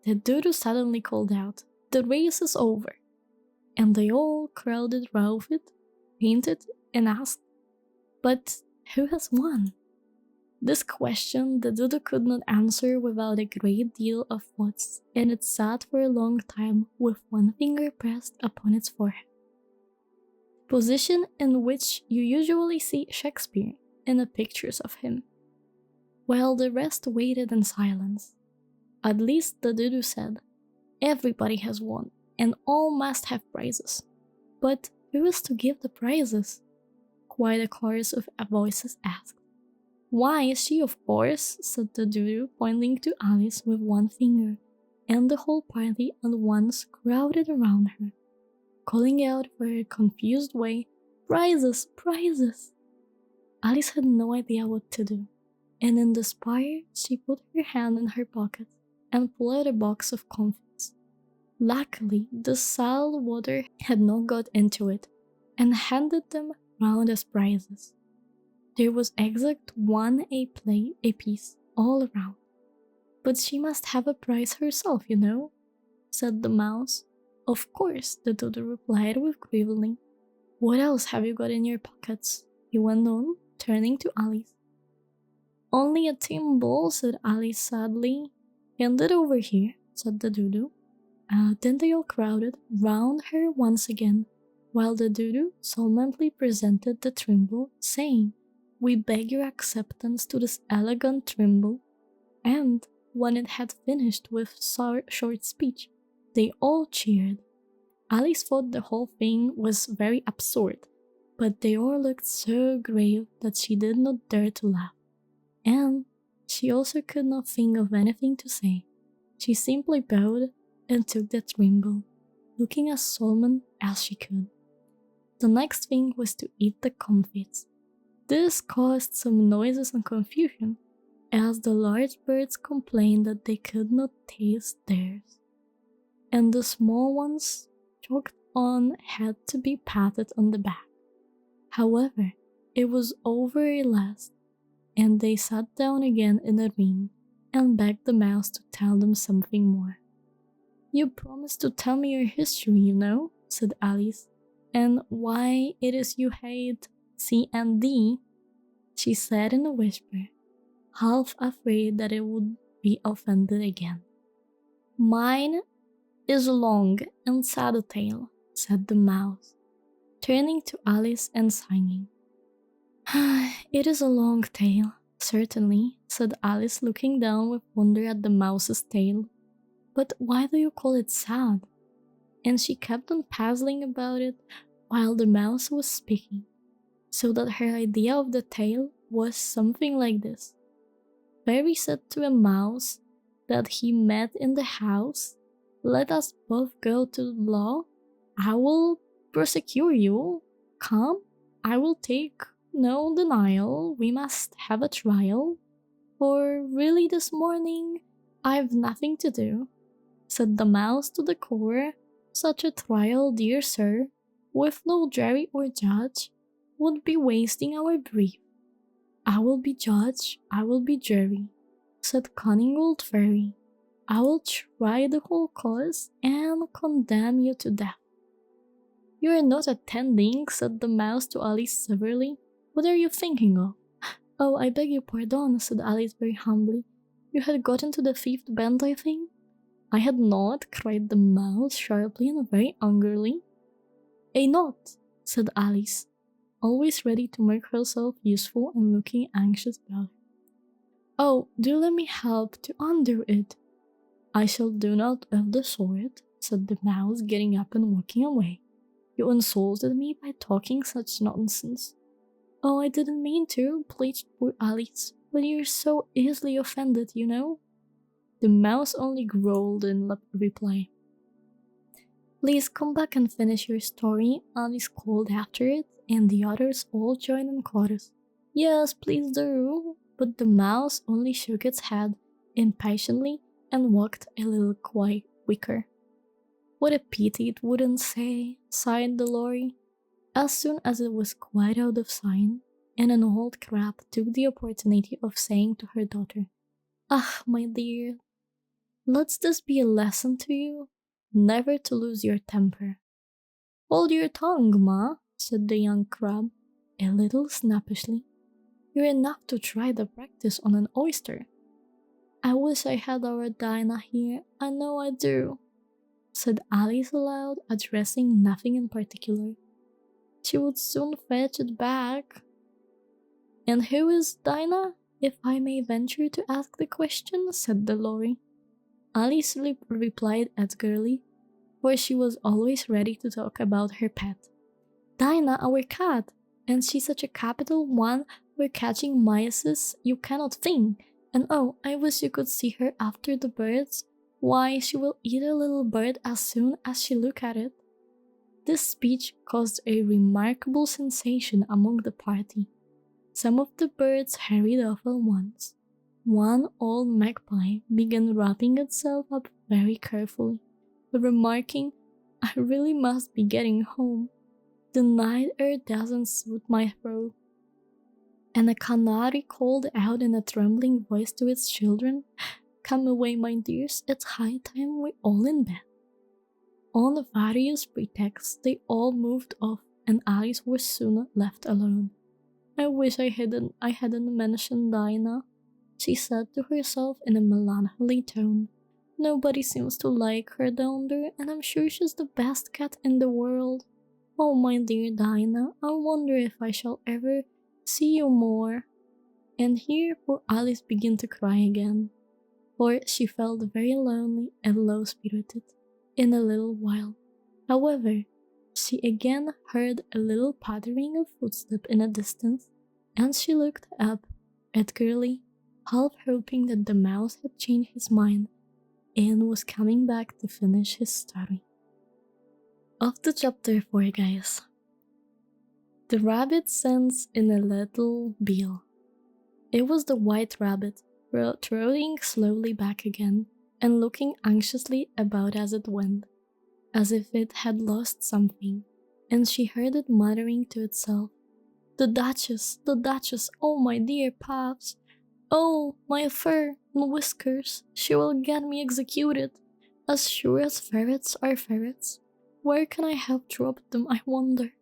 the dodo suddenly called out, "The race is over!" And they all crowded round it, painted, and asked, "But who has won?" This question the dodo could not answer without a great deal of thoughts, and it sat for a long time with one finger pressed upon its forehead. Position in which you usually see Shakespeare in the pictures of him, while the rest waited in silence. At least the dodo said, "Everybody has won, and all must have prizes. But who is to give the prizes?" Quite a chorus of voices asked. "Why, she, of course," said the dodo, pointing to Alice with one finger, and the whole party at once crowded around her, calling out for a confused way, "Prizes, prizes!" Alice had no idea what to do, and in despair she put her hand in her pocket and pulled out a box of comfits. Luckily, the salt water had not got into it, and handed them round as prizes. There was exact one a piece all around. "But she must have a prize herself, you know," said the mouse. "Of course," the dodo replied with gravely. "What else have you got in your pockets?" he went on, turning to Alice. "Only a tin ball," said Alice sadly. "Hand it over here," said the dodo. Then they all crowded round her once again, while the dodo solemnly presented the thimble, saying, "We beg your acceptance to this elegant thimble." And when it had finished with short speech, they all cheered. Alice thought the whole thing was very absurd, but they all looked so grave that she did not dare to laugh. And she also could not think of anything to say. She simply bowed and took the thimble, looking as solemn as she could. The next thing was to eat the comfits. This caused some noises and confusion, as the large birds complained that they could not taste theirs, and the small ones choked on had to be patted on the back. However, it was over at last, and they sat down again in a ring and begged the mouse to tell them something more. "You promised to tell me your history, you know," said Alice, "and why it is you hate C and D," she said in a whisper, half afraid that it would be offended again. "Mine is long and sad a tale," said the mouse, turning to Alice and singing. "It is a long tale, certainly," said Alice, looking down with wonder at the mouse's tail. "But why do you call it sad?" And she kept on puzzling about it while the mouse was speaking, so that her idea of the tale was something like this. Fairy said to a mouse that he met in the house, "Let us both go to law. I will prosecute you. Come, I will take no denial. We must have a trial. For really this morning I've nothing to do," said the mouse to the core. "Such a trial, dear sir, with no jury or judge, would be wasting our breath." "I will be judge, I will be jury," said cunning old fairy. "I will try the whole cause and condemn you to death." "You are not attending," said the mouse to Alice severely. "What are you thinking of?" "Oh, I beg your pardon," said Alice very humbly. "You had gotten to the fifth bend, I think?" "I had not," cried the mouse sharply and very angrily. "A knot," said Alice, always ready to make herself useful and looking anxious about it. "Oh, do let me help to undo it." "I shall do naught of the sort," said the mouse, getting up and walking away. "You insulted me by talking such nonsense." "Oh, I didn't mean to," pleaded poor Alice, "but you're so easily offended, you know." The mouse only growled in reply. "Please come back and finish your story," Alice called after it, and the others all joined in chorus. "Yes, please do." But the mouse only shook its head impatiently and walked a little quite quicker. What a pity it wouldn't say, sighed the lorry. As soon as it was quite out of sight, and an old crab took the opportunity of saying to her daughter, "Ah, my dear, let this be a lesson to you, never to lose your temper." "Hold your tongue, ma," said the young crab, a little snappishly. "You're enough to try the practice on an oyster." "I wish I had our Dinah here, I know I do," said Alice aloud, addressing nothing in particular. "She would soon fetch it back." "And who is Dinah, if I may venture to ask the question?" said the lorry. Alice replied eagerly, for she was always ready to talk about her pet. "Dinah, our cat, and she's such a capital one for catching mice you cannot think. And oh, I wish you could see her after the birds. Why, she will eat a little bird as soon as she look at it." This speech caused a remarkable sensation among the party. Some of the birds hurried off at once. One old magpie began wrapping itself up very carefully, remarking, "I really must be getting home. The night air doesn't suit my throat." And a canary called out in a trembling voice to its children, "Come away, my dears, it's high time we're all in bed." On various pretexts, they all moved off, and Alice was soon left alone. "I wish I hadn't mentioned Dinah," she said to herself in a melancholy tone. "Nobody seems to like her down there, and I'm sure she's the best cat in the world. Oh, my dear Dinah, I wonder if I shall ever see you more." And here poor Alice began to cry again, for she felt very lonely and low-spirited in a little while. However, she again heard a little pattering of footsteps in the distance, and she looked up eagerly, half hoping that the mouse had changed his mind and was coming back to finish his story. Off to chapter 4, guys. The rabbit sends in a little bill. It was the white rabbit, trotting slowly back again and looking anxiously about as it went, as if it had lost something, and she heard it muttering to itself, the Duchess, oh my dear paps, oh, my fur and whiskers, she will get me executed, as sure as ferrets are ferrets. Where can I have dropped them, I wonder?"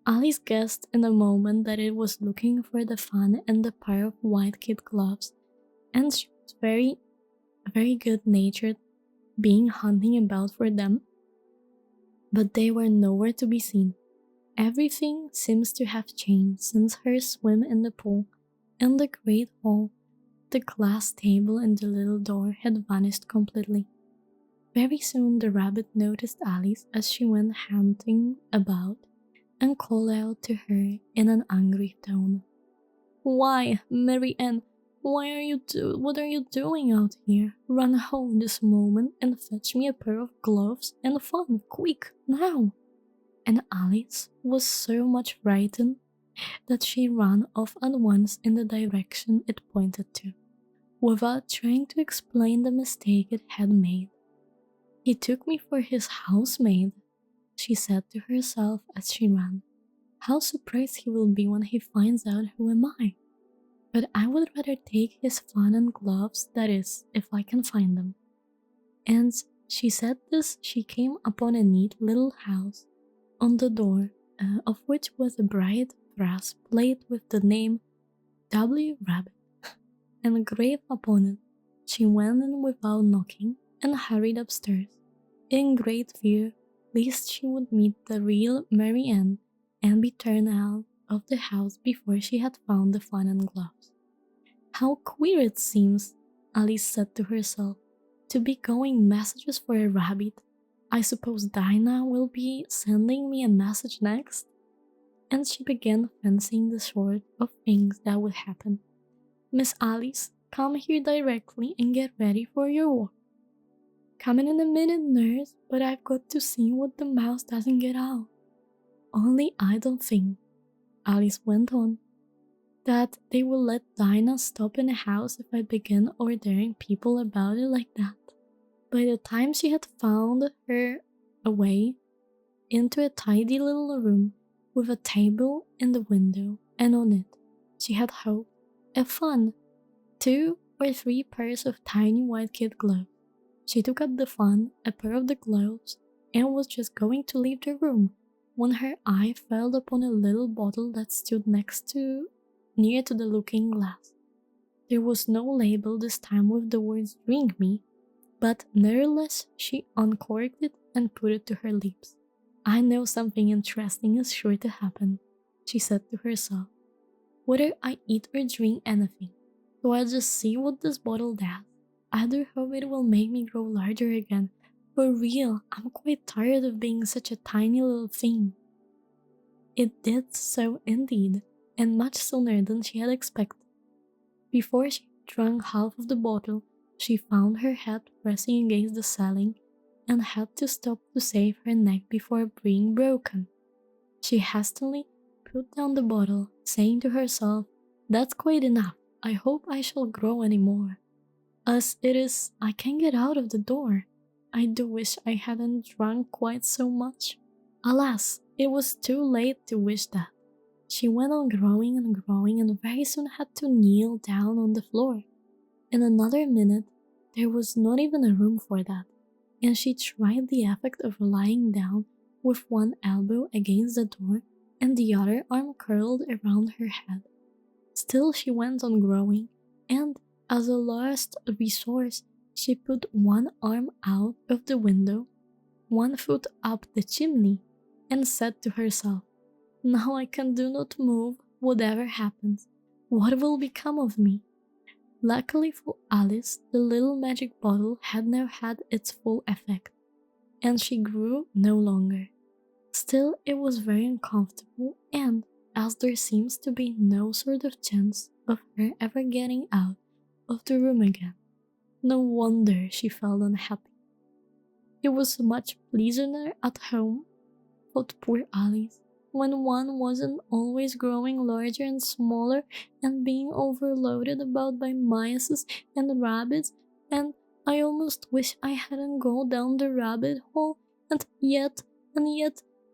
Alice guessed in a moment that it was looking for the fan and the pair of white kid gloves, and she was very good-natured, being hunting about for them. But they were nowhere to be seen. Everything seems to have changed since her swim in the pool, and the great hall, the glass table and the little door had vanished completely. Very soon the rabbit noticed Alice as she went hunting about, and called out to her in an angry tone, "Why, Mary Ann, what are you doing out here? Run home this moment and fetch me a pair of gloves and fan, quick, now!" And Alice was so much frightened that she ran off at once in the direction it pointed to, without trying to explain the mistake it had made. "He took me for his housemaid," she said to herself as she ran. "How surprised he will be when he finds out who am I. But I would rather take his fan and gloves, that is, if I can find them." And she said this, she came upon a neat little house, on the door of which was a bright brass plate with the name W. Rabbit engraved upon it. She went in without knocking and hurried upstairs, in great fear lest she would meet the real Mary Ann and be turned out of the house before she had found the fan and gloves. "How queer it seems," Alice said to herself, "to be going messages for a rabbit. I suppose Dinah will be sending me a message next." And she began fancying the sort of things that would happen. "Miss Alice, come here directly and get ready for your walk." "Coming in a minute, nurse, but I've got to see what the mouse doesn't get out. Only I don't think," Alice went on, "that they will let Dinah stop in a house if I begin ordering people about it like that." By the time she had found her away into a tidy little room with a table in the window, and on it she had hoped a fun 2 or 3 pairs of tiny white kid gloves. She took out the fun, a pair of the gloves, and was just going to leave the room when her eye fell upon a little bottle that stood near to the looking glass. There was no label this time with the words "Drink me," but nevertheless she uncorked it and put it to her lips. "I know something interesting is sure to happen," she said to herself. "Whether I eat or drink anything, so I'll just see what this bottle does. I do hope it will make me grow larger again. For real, I'm quite tired of being such a tiny little thing." It did so indeed, and much sooner than she had expected. Before she drank half of the bottle, she found her head pressing against the ceiling and had to stop to save her neck before being broken. She hastily put down the bottle, saying to herself, "That's quite enough. I hope I shall grow any more. As it is, I can't get out of the door. I do wish I hadn't drunk quite so much." Alas, it was too late to wish that. She went on growing and very soon had to kneel down on the floor. In another minute, there was not even a room for that, and she tried the effect of lying down with one elbow against the door and the other arm curled around her head. Still she went on growing, and as a last resource, she put one arm out of the window, one foot up the chimney, and said to herself, "Now I can do not move, whatever happens. What will become of me?" Luckily for Alice, the little magic bottle had now had its full effect, and she grew no longer. Still, it was very uncomfortable, and as there seems to be no sort of chance of her ever getting out of the room again, no wonder she felt unhappy. It was much pleasanter at home, thought poor Alice, when one wasn't always growing larger and smaller and being overloaded about by mice and rabbits, and I almost wish I hadn't gone down the rabbit hole, and yet,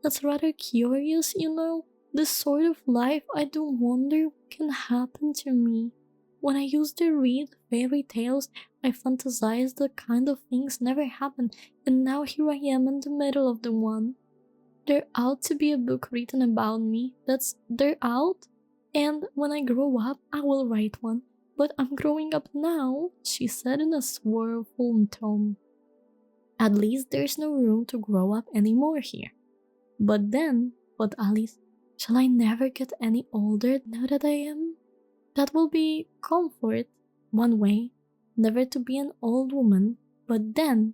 that's rather curious, you know, this sort of life. I do wonder what can happen to me. When I used to read fairy tales, I fantasized the kind of things never happen, and now here I am in the middle of the one. There ought to be a book written about me, they're out, and when I grow up, I will write one. But I'm growing up now, she said in a sorrowful tone. At least there's no room to grow up anymore here. But then, thought Alice, shall I never get any older now that I am? That will be comfort, one way, never to be an old woman, but then,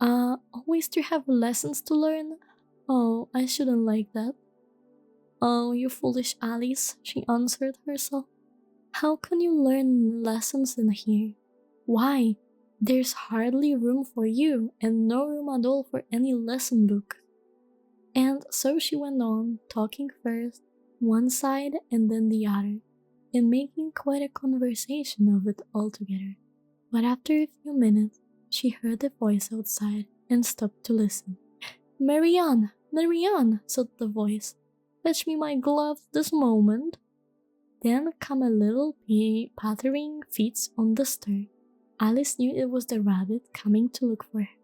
always to have lessons to learn. Oh, I shouldn't like that. "Oh, you foolish Alice," she answered herself. "How can you learn lessons in here? Why, there's hardly room for you, and no room at all for any lesson book." And so she went on, talking first one side and then the other, and making quite a conversation of it altogether. But after a few minutes, she heard a voice outside and stopped to listen. "Marianne, Marianne," said the voice, "fetch me my gloves this moment." Then came a little pattering feet on the stair. Alice knew it was the rabbit coming to look for her,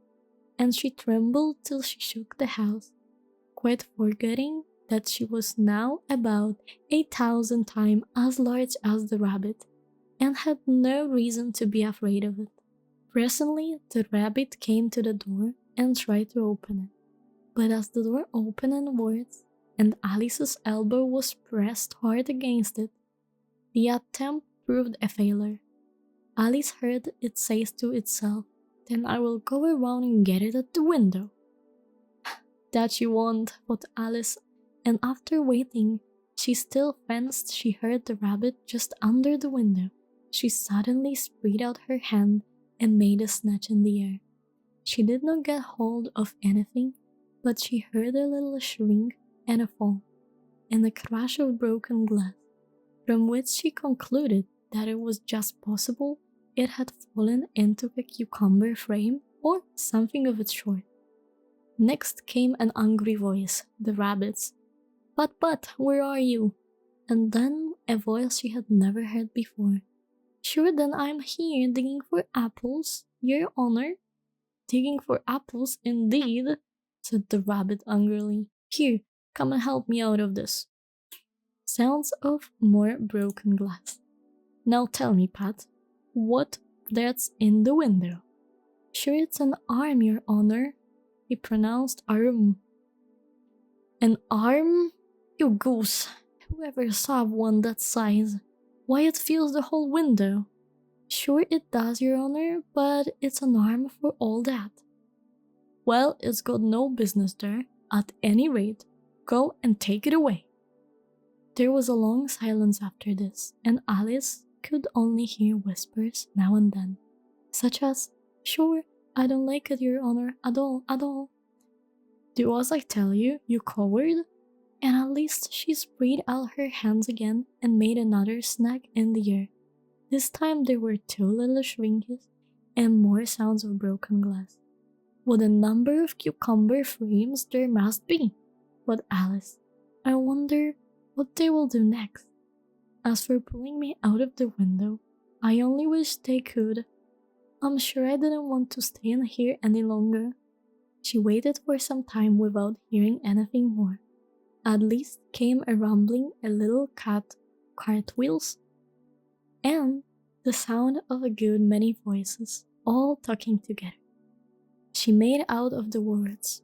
and she trembled till she shook the house, quite forgetting that she was now about 1,000 times as large as the rabbit, and had no reason to be afraid of it. Presently, the rabbit came to the door and tried to open it. But as the door opened inwards, and Alice's elbow was pressed hard against it, the attempt proved a failure. Alice heard it say to itself, "Then I will go around and get it at the window." "That she won't," thought Alice, and after waiting, she still fenced she heard the rabbit just under the window. She suddenly spread out her hand and made a snatch in the air. She did not get hold of anything, but she heard a little shriek and a fall, and a crash of broken glass, from which she concluded that it was just possible it had fallen into a cucumber frame or something of its sort. Next came an angry voice, the rabbit's. But, where are you? And then a voice she had never heard before. Sure, then I'm here digging for apples, your honor. Digging for apples, indeed, said the rabbit angrily. Here, come and help me out of this. Sounds of more broken glass. Now tell me, Pat, what that's in the window? Sure, it's an arm, your honor, he pronounced arm. An arm? You goose. Whoever saw one that size? Why, it fills the whole window. Sure it does, your honor, but it's an arm for all that. Well, it's got no business there. At any rate, go and take it away. There was a long silence after this, and Alice could only hear whispers now and then, such as, sure, I don't like it, your honor, at all. Do as I tell you, you coward. And at least she spread out her hands again and made another snag in the air. This time there were 2 little shrinkies and more sounds of broken glass. What a number of cucumber frames there must be! But Alice, I wonder what they will do next. As for pulling me out of the window, I only wish they could. I'm sure I didn't want to stay in here any longer. She waited for some time without hearing anything more. At least came a rumbling, a little cartwheels, and the sound of a good many voices, all talking together. She made out of the words,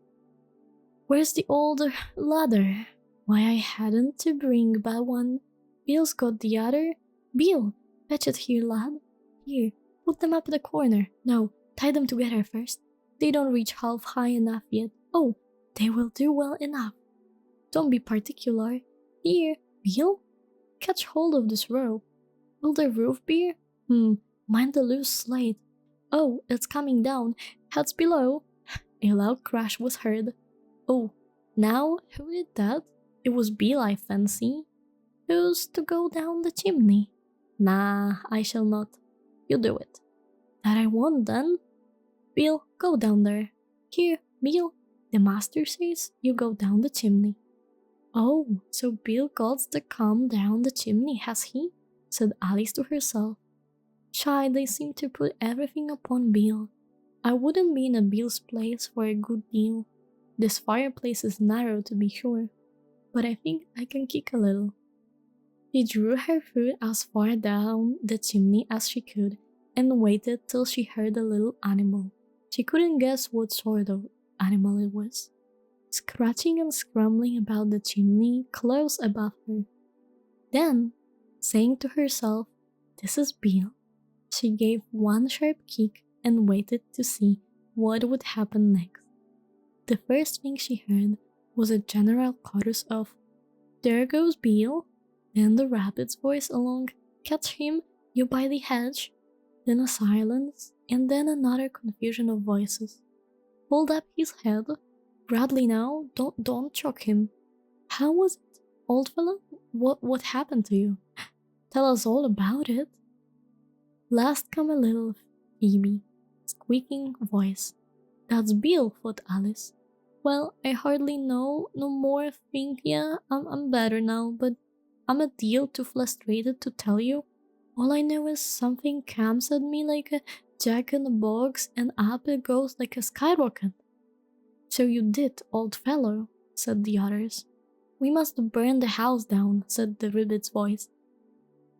Where's the old ladder? Why, I hadn't to bring but one. Bill's got the other. Bill, fetch it here, lad. Here, put them up at the corner. No, tie them together first. They don't reach half high enough yet. Oh, they will do well enough. Don't be particular. Here, Bill, catch hold of this rope. Will the roof bear? Mind the loose slate. Oh, it's coming down. Heads below. A loud crash was heard. Oh, now who did that? It was Bill, I fancy. Who's to go down the chimney? Nah, I shall not. You do it. That I won't then. Bill, go down there. Here, Bill, the master says you go down the chimney. Oh, so Bill got to come down the chimney, has he? Said Alice to herself. Shy, they seem to put everything upon Bill. I wouldn't be in a Bill's place for a good deal. This fireplace is narrow, to be sure, but I think I can kick a little. She drew her foot as far down the chimney as she could and waited till she heard a little animal. She couldn't guess what sort of animal it was, scratching and scrambling about the chimney close above her. Then, saying to herself, "This is Bill," she gave one sharp kick and waited to see what would happen next. The first thing she heard was a general chorus of, "There goes Bill," then the rabbit's voice along, "Catch him, you by the hedge," then a silence, and then another confusion of voices. "Hold up his head. Bradley now, don't choke him. How was it, old fellow? What happened to you? Tell us all about it." Last come a little Phoebe, squeaking voice. "That's Bill," thought Alice. "Well, I hardly know no more. Think, yeah, I'm better now, but I'm a deal too frustrated to tell you. All I know is something comes at me like a jack-in-the-box and up it goes like a skyrocket." "So you did, old fellow," said the others. "We must burn the house down," said the rabbit's voice.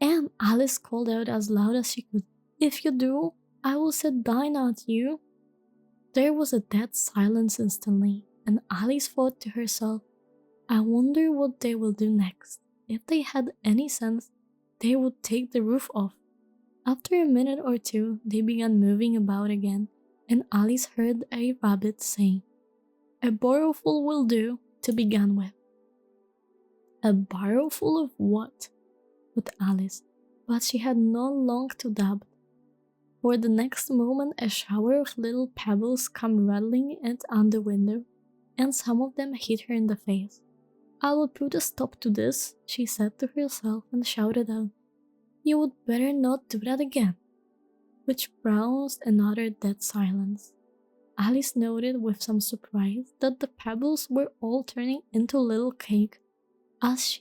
And Alice called out as loud as she could, "If you do, I will set Dinah at you." There was a dead silence instantly, and Alice thought to herself, "I wonder what they will do next. If they had any sense, they would take the roof off." After a minute or two, they began moving about again, and Alice heard a rabbit say, "A barrowful will do, to begin with." A barrowful of what? Thought Alice, but she had not long to doubt. For the next moment a shower of little pebbles came rattling it on the window, and some of them hit her in the face. "I will put a stop to this," she said to herself and shouted out, "You would better not do that again," which roused another dead silence. Alice noted with some surprise that the pebbles were all turning into little cake as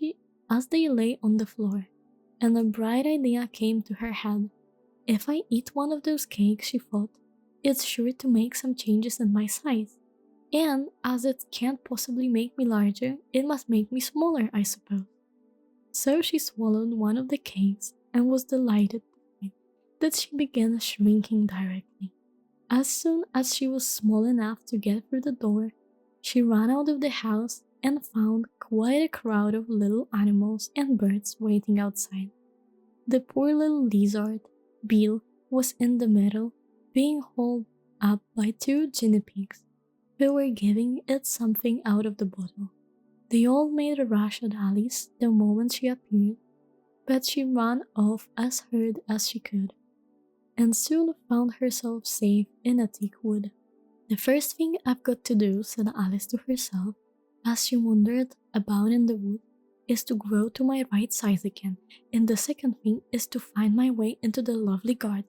they lay on the floor, and a bright idea came to her head. If I eat one of those cakes, she thought, it's sure to make some changes in my size. And as it can't possibly make me larger, it must make me smaller, I suppose. So she swallowed one of the cakes and was delighted that she began shrinking directly. As soon as she was small enough to get through the door, she ran out of the house and found quite a crowd of little animals and birds waiting outside. The poor little lizard, Bill, was in the middle, being hauled up by two guinea pigs, who were giving it something out of the bottle. They all made a rush at Alice the moment she appeared, but she ran off as hard as she could, and soon found herself safe in a thick wood. The first thing I've got to do, said Alice to herself, as she wandered about in the wood, is to grow to my right size again, and the second thing is to find my way into the lovely garden.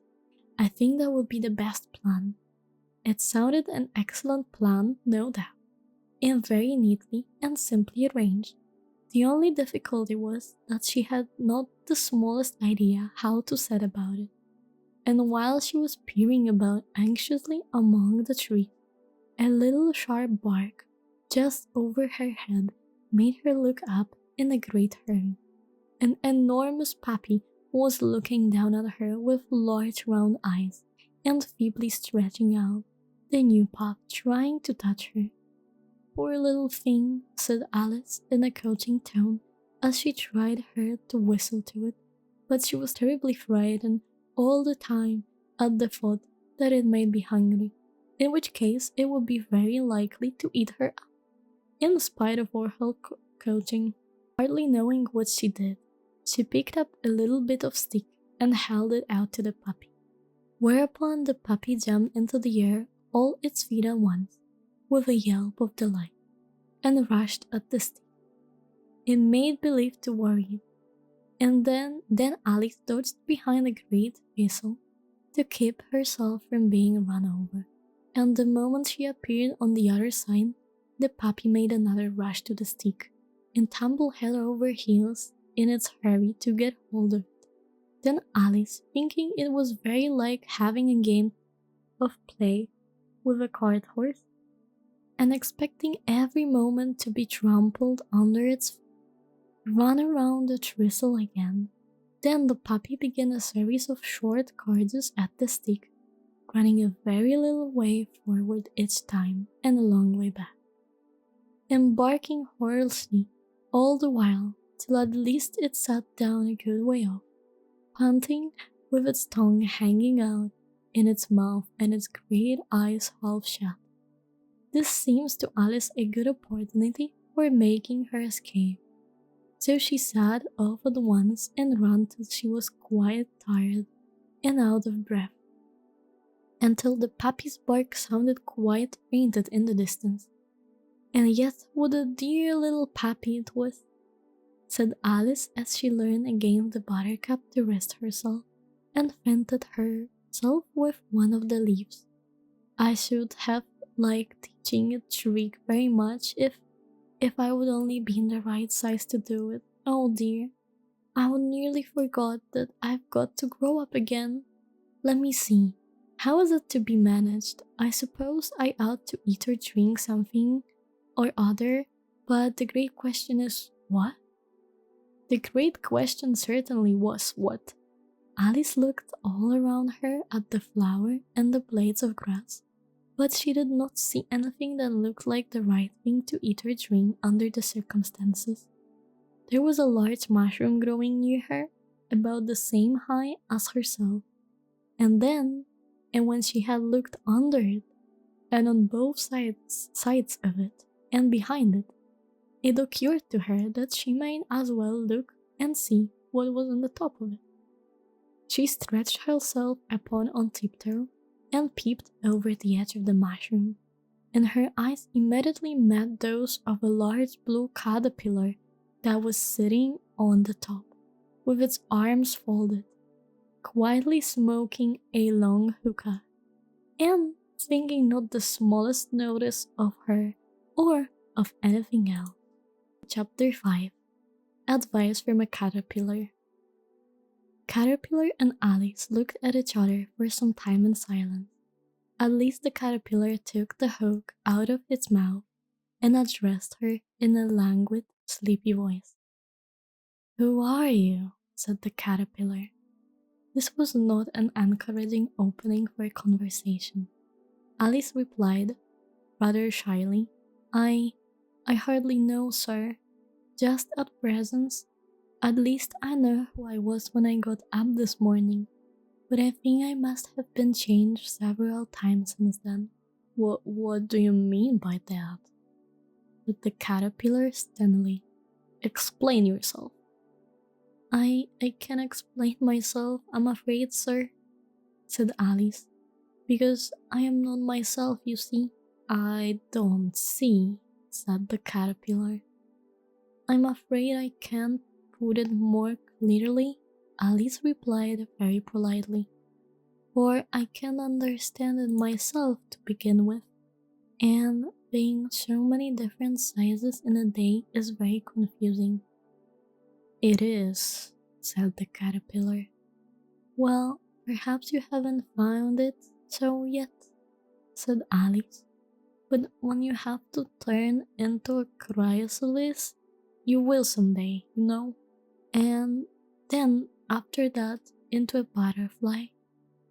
I think that will be the best plan. It sounded an excellent plan, no doubt, and very neatly and simply arranged. The only difficulty was that she had not the smallest idea how to set about it, and while she was peering about anxiously among the trees, a little sharp bark just over her head made her look up in a great hurry. An enormous puppy was looking down at her with large round eyes and feebly stretching out the new paw, trying to touch her. Poor little thing, said Alice in a coaxing tone as she tried hard to whistle to it, but she was terribly frightened all the time at the thought that it might be hungry, in which case it would be very likely to eat her up. In spite of all her coaching, hardly knowing what she did, she picked up a little bit of stick and held it out to the puppy, whereupon the puppy jumped into the air all its feet at once, with a yelp of delight, and rushed at the stick. It made believe to worry it, and then Alice dodged behind a great thistle to keep herself from being run over, and the moment she appeared on the other side, the puppy made another rush to the stick, and tumbled head over heels in its hurry to get hold of it. Then Alice, thinking it was very like having a game of play with a cart horse, and expecting every moment to be trampled under its feet, ran around the thistle again. Then the puppy began a series of short charges at the stick, running a very little way forward each time and a long way back, and barking hoarsely all the while till at least it sat down a good way off, panting with its tongue hanging out in its mouth and its great eyes half shut. This seems to Alice a good opportunity for making her escape, so she sat off at once and ran till she was quite tired and out of breath, until the puppy's bark sounded quite faint in the distance. And yet what a dear little puppy it was, said Alice as she leaned against the buttercup to rest herself and vented herself with one of the leaves. I should have liked teaching it shriek very much if I would only be in the right size to do it. Oh dear, I would nearly forgot that I've got to grow up again. Let me see, how is it to be managed? I suppose I ought to eat or drink something or other, but the great question is what? The great question certainly was what. Alice looked all around her at the flower and the blades of grass, but she did not see anything that looked like the right thing to eat or drink under the circumstances. There was a large mushroom growing near her, about the same height as herself, and when she had looked under it, and on both sides of it, and behind it, it occurred to her that she might as well look and see what was on the top of it. She stretched herself on tiptoe and peeped over the edge of the mushroom, and her eyes immediately met those of a large blue caterpillar that was sitting on the top, with its arms folded, quietly smoking a long hookah. And thinking not the smallest notice of her or of anything else. Chapter 5. Advice from a Caterpillar. Caterpillar and Alice looked at each other for some time in silence. At least the caterpillar took the hook out of its mouth and addressed her in a languid, sleepy voice. "Who are you?" said the caterpillar. This was not an encouraging opening for a conversation. Alice replied, rather shyly, I hardly know, sir. Just at present. At least I know who I was when I got up this morning, but I think I must have been changed several times since then." What do you mean by that?" said the caterpillar sternly. "Explain yourself." I can't explain myself, I'm afraid, sir," said Alice, "because I am not myself, you see." "I don't see," said the caterpillar. "I'm afraid I can't put it more clearly," Alice replied very politely, "for I can't understand it myself to begin with, and being so many different sizes in a day is very confusing." "It is," said the caterpillar. "Well, perhaps you haven't found it so yet," said Alice, "but when you have to turn into a chrysalis, you will someday, you know. And then, after that, into a butterfly.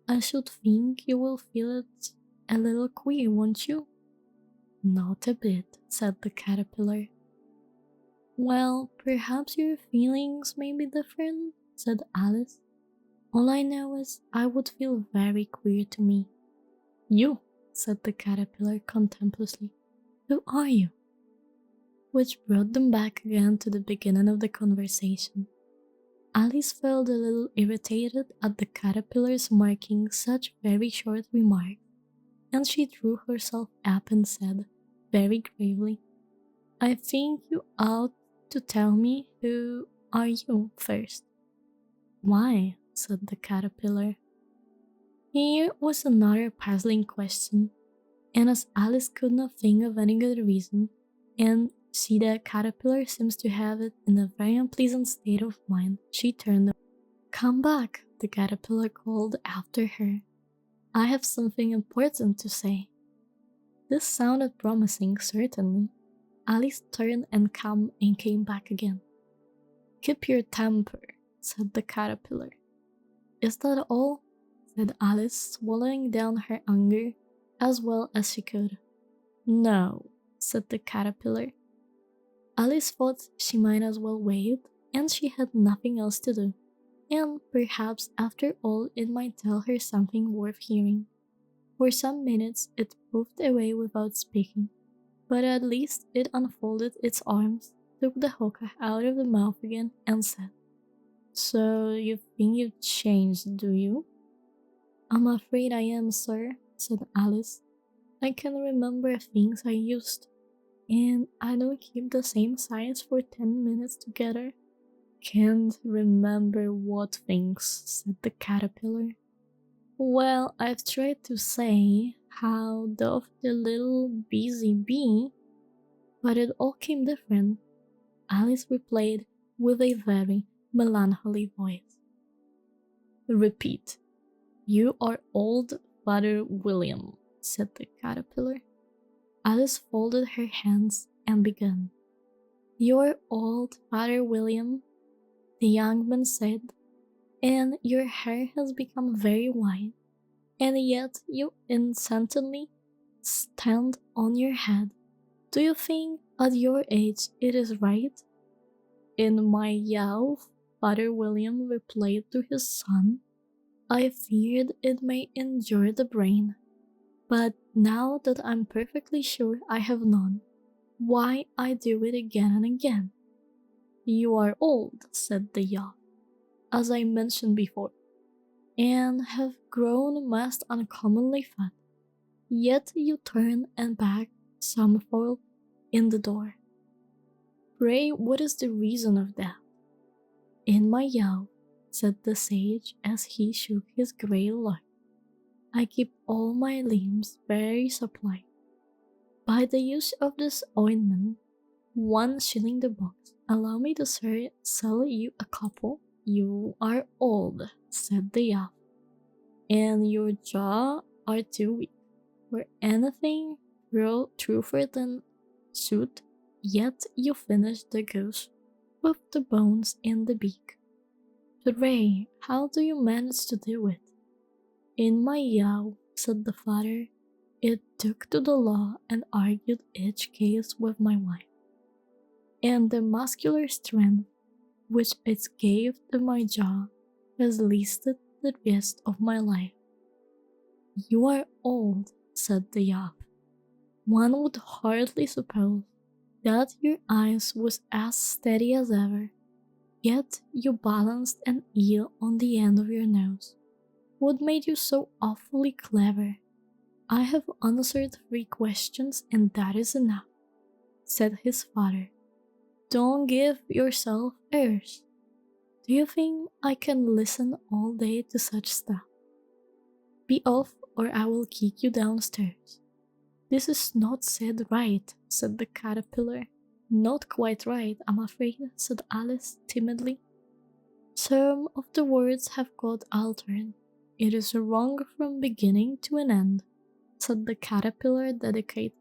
I should think you will feel it a little queer, won't you?" "Not a bit," said the caterpillar. "Well, perhaps your feelings may be different," said Alice. "All I know is I would feel very queer to me." "You," said the caterpillar contemplatively. "Who are you?" Which brought them back again to the beginning of the conversation. Alice felt a little irritated at the caterpillar's making such very short remarks, and she drew herself up and said, very gravely, "I think you ought to tell me who are you first." "Why?" said the caterpillar. Here was another puzzling question, and as Alice could not think of any good reason, and see that caterpillar seems to have it in a very unpleasant state of mind, she turned away. "Come back," the caterpillar called after her. "I have something important to say." This sounded promising, certainly. Alice turned and came back again. "Keep your temper," said the caterpillar. "Is that all?" said Alice, swallowing down her anger as well as she could. "No," said the caterpillar. Alice thought she might as well wait, and she had nothing else to do, and perhaps after all it might tell her something worth hearing. For some minutes it moved away without speaking, but at least it unfolded its arms, took the hook out of the mouth again, and said, "So you think you've changed, do you?" "I'm afraid I am, sir," said Alice. "I can remember things I used, and I don't keep the same size for 10 minutes together." "Can't remember what things," said the caterpillar. "Well, I've tried to say, how doth the little busy bee, but it all came different," Alice replied with a very melancholy voice. "Repeat. You are old Father William," said the caterpillar. Alice folded her hands and began. "You're old, Father William," the young man said, "and your hair has become very white, and yet you instantly stand on your head. Do you think at your age it is right?" "In my youth," Father William replied to his son, "I feared it may injure the brain. But now that I'm perfectly sure I have none, why I do it again and again." "You are old," said the youth, "as I mentioned before, and have grown most uncommonly fat. Yet you turn and back somefold in the door. Pray, what is the reason of that?" "In my youth," said the sage as he shook his grey lock, I keep all my limbs very supplied. By the use of this ointment, 1 shilling the box. Allow me to sell you a couple. You are old, said the elf, and your jaw are too weak for anything truther than suit. Yet you finish the goose with the bones in the beak. Hooray! How do you manage to do it? In my yow, said the father, it took to the law and argued each case with my wife. And the muscular strength which it gave to my jaw has lasted the rest of my life. You are old, said the yak. One would hardly suppose that your eyes was as steady as ever, yet you balanced an eel on the end of your nose. What made you so awfully clever? I have answered 3 questions and that is enough, said his father. Don't give yourself airs. Do you think I can listen all day to such stuff? Be off or I will kick you downstairs. This is not said right, said the caterpillar. Not quite right, I'm afraid, said Alice timidly. Some of the words have got altered. It is wrong from beginning to an end, said the caterpillar delicately.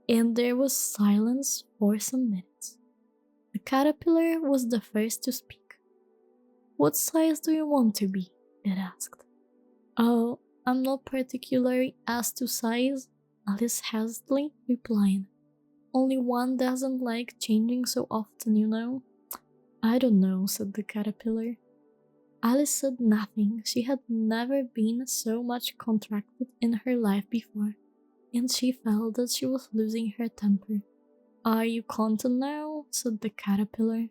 And there was silence for some minutes. The caterpillar was the first to speak. What size do you want to be? It asked. Oh, I'm not particular as to size, Alice hastily replied. Only one doesn't like changing so often, you know. I don't know, said the caterpillar. Alice said nothing. She had never been so much contracted in her life before, and she felt that she was losing her temper. Are you content now? Said the caterpillar.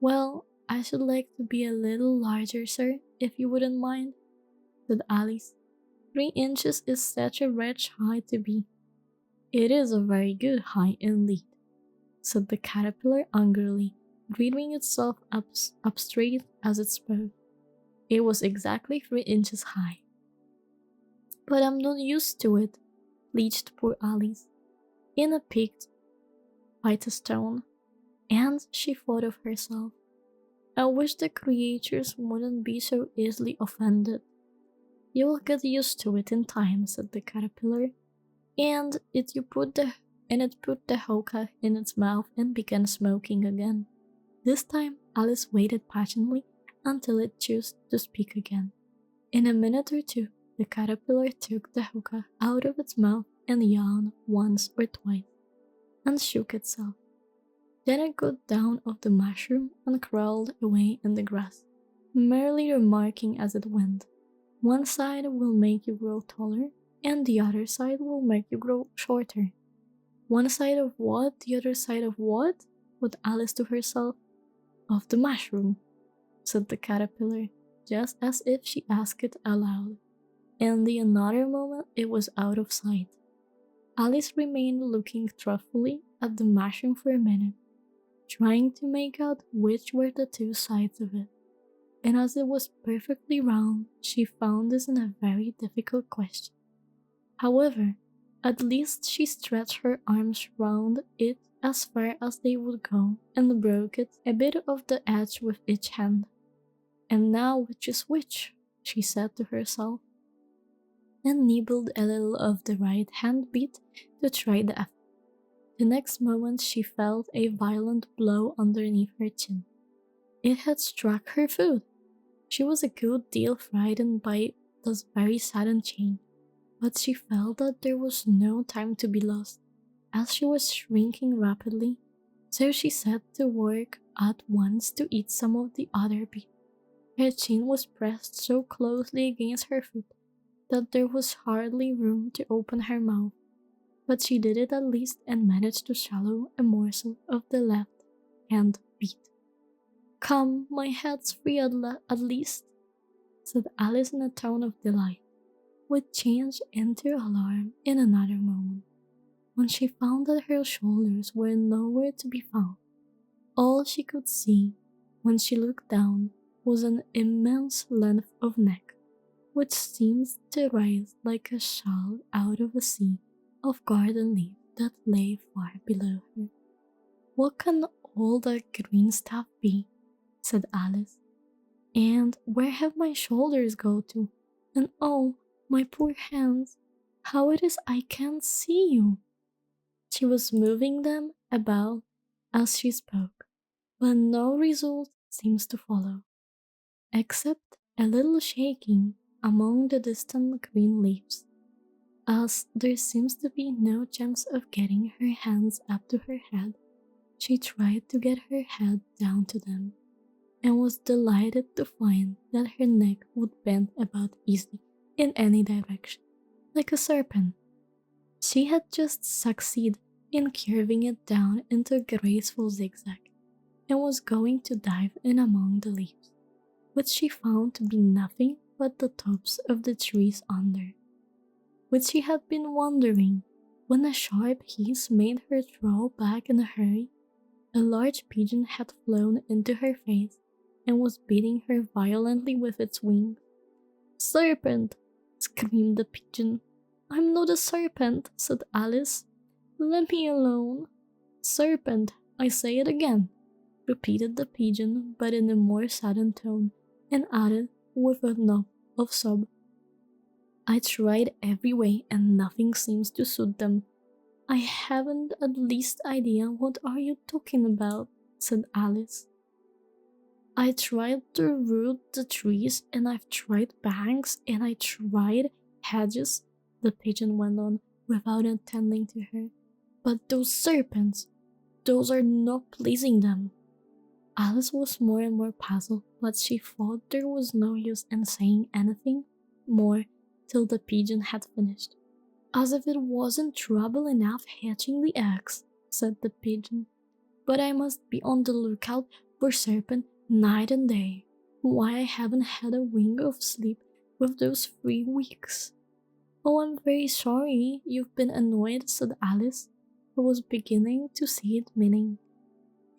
Well, I should like to be a little larger, sir, if you wouldn't mind, said Alice. 3 inches is such a rich height to be. It is a very good height indeed, said the caterpillar angrily, rearing itself up straight as it spoke. It was exactly 3 inches high. But I'm not used to it, bleached poor Alice, in a picked white stone, and she thought of herself. I wish the creatures wouldn't be so easily offended. You will get used to it in time, said the caterpillar, and it put the hookah in its mouth and began smoking again. This time Alice waited patiently until it chose to speak again. In a minute or two, the caterpillar took the hookah out of its mouth and yawned once or twice, and shook itself. Then it got down off the mushroom and crawled away in the grass, merely remarking as it went, one side will make you grow taller, and the other side will make you grow shorter. One side of what? The other side of what? Thought Alice to herself. Of the mushroom, said the caterpillar, just as if she asked it aloud, and in another moment it was out of sight. Alice remained looking thoughtfully at the mushroom for a minute, trying to make out which were the 2 sides of it, and as it was perfectly round, she found this a very difficult question. However, at least she stretched her arms round it as far as they would go, and broke it a bit of the edge with each hand. And now which is which? She said to herself, and nibbled a little of the right hand bit to try the effect. The next moment she felt a violent blow underneath her chin. It had struck her foot. She was a good deal frightened by this very sudden change, but she felt that there was no time to be lost, as she was shrinking rapidly, so she set to work at once to eat some of the other bit. Her chin was pressed so closely against her foot that there was hardly room to open her mouth, but she did it at least and managed to swallow a morsel of the left hand bit. Come, my head's free at least, said Alice in a tone of delight, which changed into alarm in another moment, when she found that her shoulders were nowhere to be found. All she could see, when she looked down, was an immense length of neck, which seems to rise like a shawl out of a sea of garden leaves that lay far below her. "What can all that green stuff be?" said Alice. "And where have my shoulders go to? And oh, my poor hands, how it is I can't see you." She was moving them about as she spoke, but no result seems to follow, except a little shaking among the distant green leaves, as there seems to be no chance of getting her hands up to her head. She tried to get her head down to them, and was delighted to find that her neck would bend about easily in any direction, like a serpent. She had just succeeded in curving it down into a graceful zigzag, and was going to dive in among the leaves, which she found to be nothing but the tops of the trees under, which she had been wondering, when a sharp hiss made her throw back in a hurry. A large pigeon had flown into her face and was beating her violently with its wings. "Serpent!" screamed the pigeon. "I'm not a serpent," said Alice. "Let me alone." "Serpent, I say it again," repeated the pigeon, but in a more sudden tone, and added with a knob of sob, "I tried every way and nothing seems to suit them." "I haven't the least idea what are you talking about," said Alice. "I tried to root the trees, and I've tried banks, and I tried hedges," the pigeon went on, without attending to her. "But those serpents, those are not pleasing them." Alice was more and more puzzled, but she thought there was no use in saying anything more till the pigeon had finished. "As if it wasn't trouble enough hatching the eggs," said the pigeon. "But I must be on the lookout for serpent night and day. Why, I haven't had a wink of sleep with those 3 weeks." "Oh, I'm very sorry you've been annoyed," said Alice, who was beginning to see its meaning.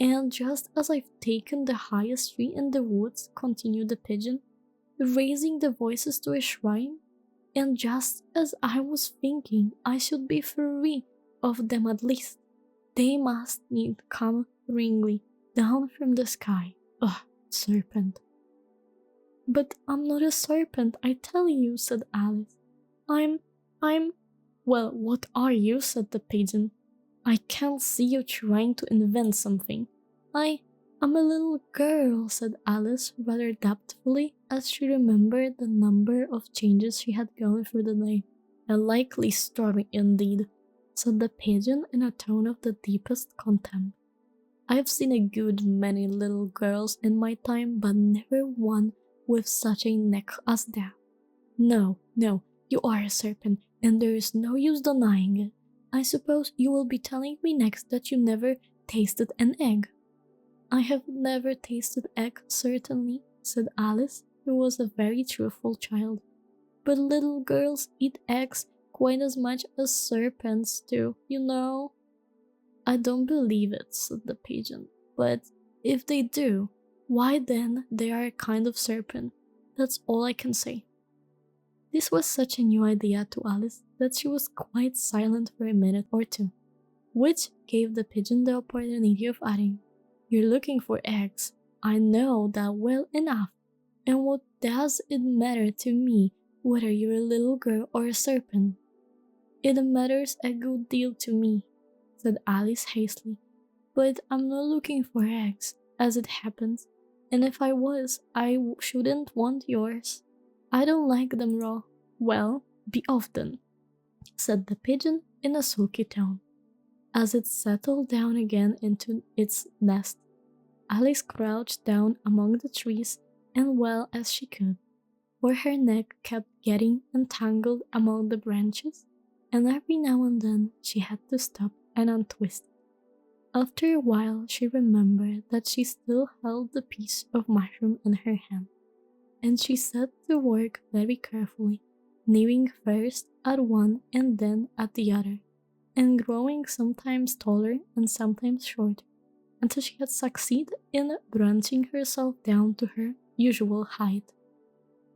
"And just as I've taken the highest tree in the woods," continued the pigeon, raising the voices to a shrine, "and just as I was thinking I should be free of them at least, they must need come ringly down from the sky. Ugh, serpent." "But I'm not a serpent, I tell you," said Alice. I'm... "Well, what are you?" said the pigeon. "I can't see you trying to invent something." I'm a little girl," said Alice rather doubtfully, as she remembered the number of changes she had gone through the day. "A likely story indeed," said the pigeon in a tone of the deepest contempt. "I've seen a good many little girls in my time, but never one with such a neck as that. No, no, you are a serpent, and there is no use denying it. I suppose you will be telling me next that you never tasted an egg." "I have never tasted egg, certainly," said Alice, who was a very truthful child. "But little girls eat eggs quite as much as serpents do, you know." "I don't believe it," said the pigeon. "But if they do, why then they are a kind of serpent. That's all I can say." This was such a new idea to Alice that she was quite silent for a minute or two, which gave the pigeon the opportunity of adding, "You're looking for eggs. I know that well enough. And what does it matter to me whether you're a little girl or a serpent?" "It matters a good deal to me," said Alice hastily. "But I'm not looking for eggs, as it happens, and if I was, I shouldn't want yours. I don't like them raw." "Well, be off then," said the pigeon in a sulky tone. As it settled down again into its nest, Alice crouched down among the trees as well as she could, for her neck kept getting entangled among the branches, and every now and then she had to stop and untwist it. After a while she remembered that she still held the piece of mushroom in her hand, and she set to work very carefully, nibbing first at one and then at the other, and growing sometimes taller and sometimes shorter, until she had succeeded in branching herself down to her usual height.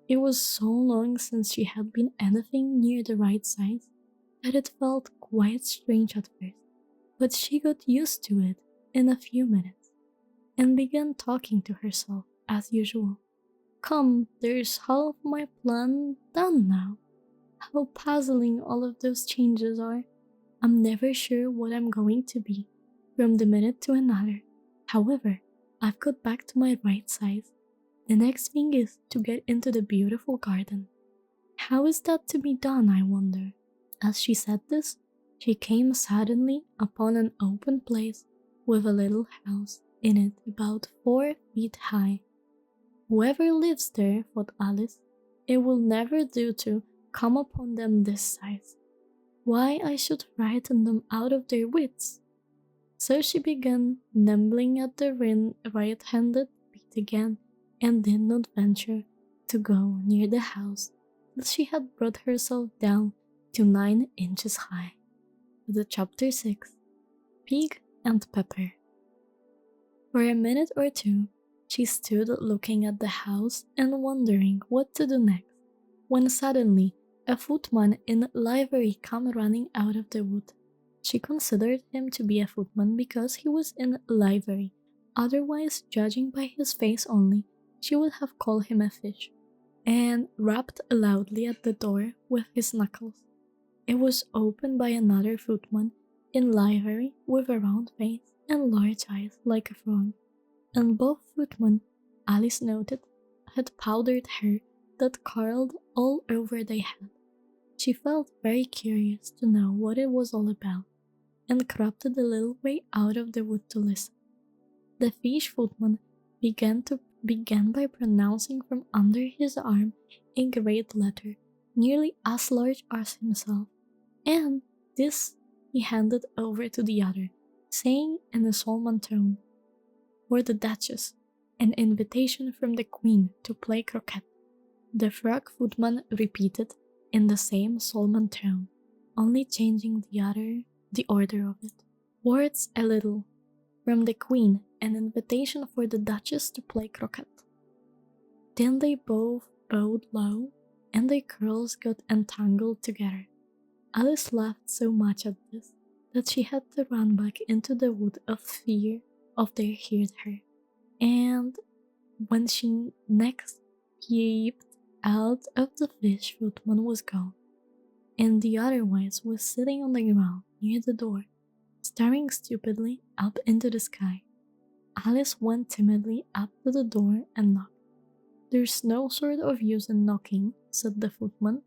It was so long since she had been anything near the right size that it felt quite strange at first, but she got used to it in a few minutes and began talking to herself as usual. Come, there's half my plan done now. How puzzling all of those changes are. I'm never sure what I'm going to be from the minute to another. However, I've got back to my right size. The next thing is to get into the beautiful garden. How is that to be done, I wonder? As she said this, she came suddenly upon an open place with a little house in it about 4 feet high. Whoever lives there, thought Alice, it will never do to come upon them this size. Why I should frighten them out of their wits. So she began nibbling at the right-handed bit again, and did not venture to go near the house till she had brought herself down to 9 inches high. The Chapter 6, Pig and Pepper. For a minute or two, she stood looking at the house and wondering what to do next, when suddenly a footman in livery came running out of the wood. She considered him to be a footman because he was in livery, otherwise, judging by his face only, she would have called him a fish, and rapped loudly at the door with his knuckles. It was opened by another footman in livery with a round face and large eyes like a frog, and both footmen, Alice noted, had powdered hair that curled all over their head. She felt very curious to know what it was all about, and crept a little way out of the wood to listen. The fish footman began by pronouncing from under his arm a great letter, nearly as large as himself, and this he handed over to the other, saying in a solemn tone, "For the Duchess, an invitation from the Queen to play croquet." The frog footman repeated in the same solemn tone, only changing the order of it. Words a little. From the Queen, an invitation for the Duchess to play croquet. Then they both bowed low, and their curls got entangled together. Alice laughed so much at this that she had to run back into the wood of fear of they heard her, and when she next peeped out of the fish, footman was gone, and the otherwise was sitting on the ground near the door, staring stupidly up into the sky. Alice went timidly up to the door and knocked. "There's no sort of use in knocking," said the footman,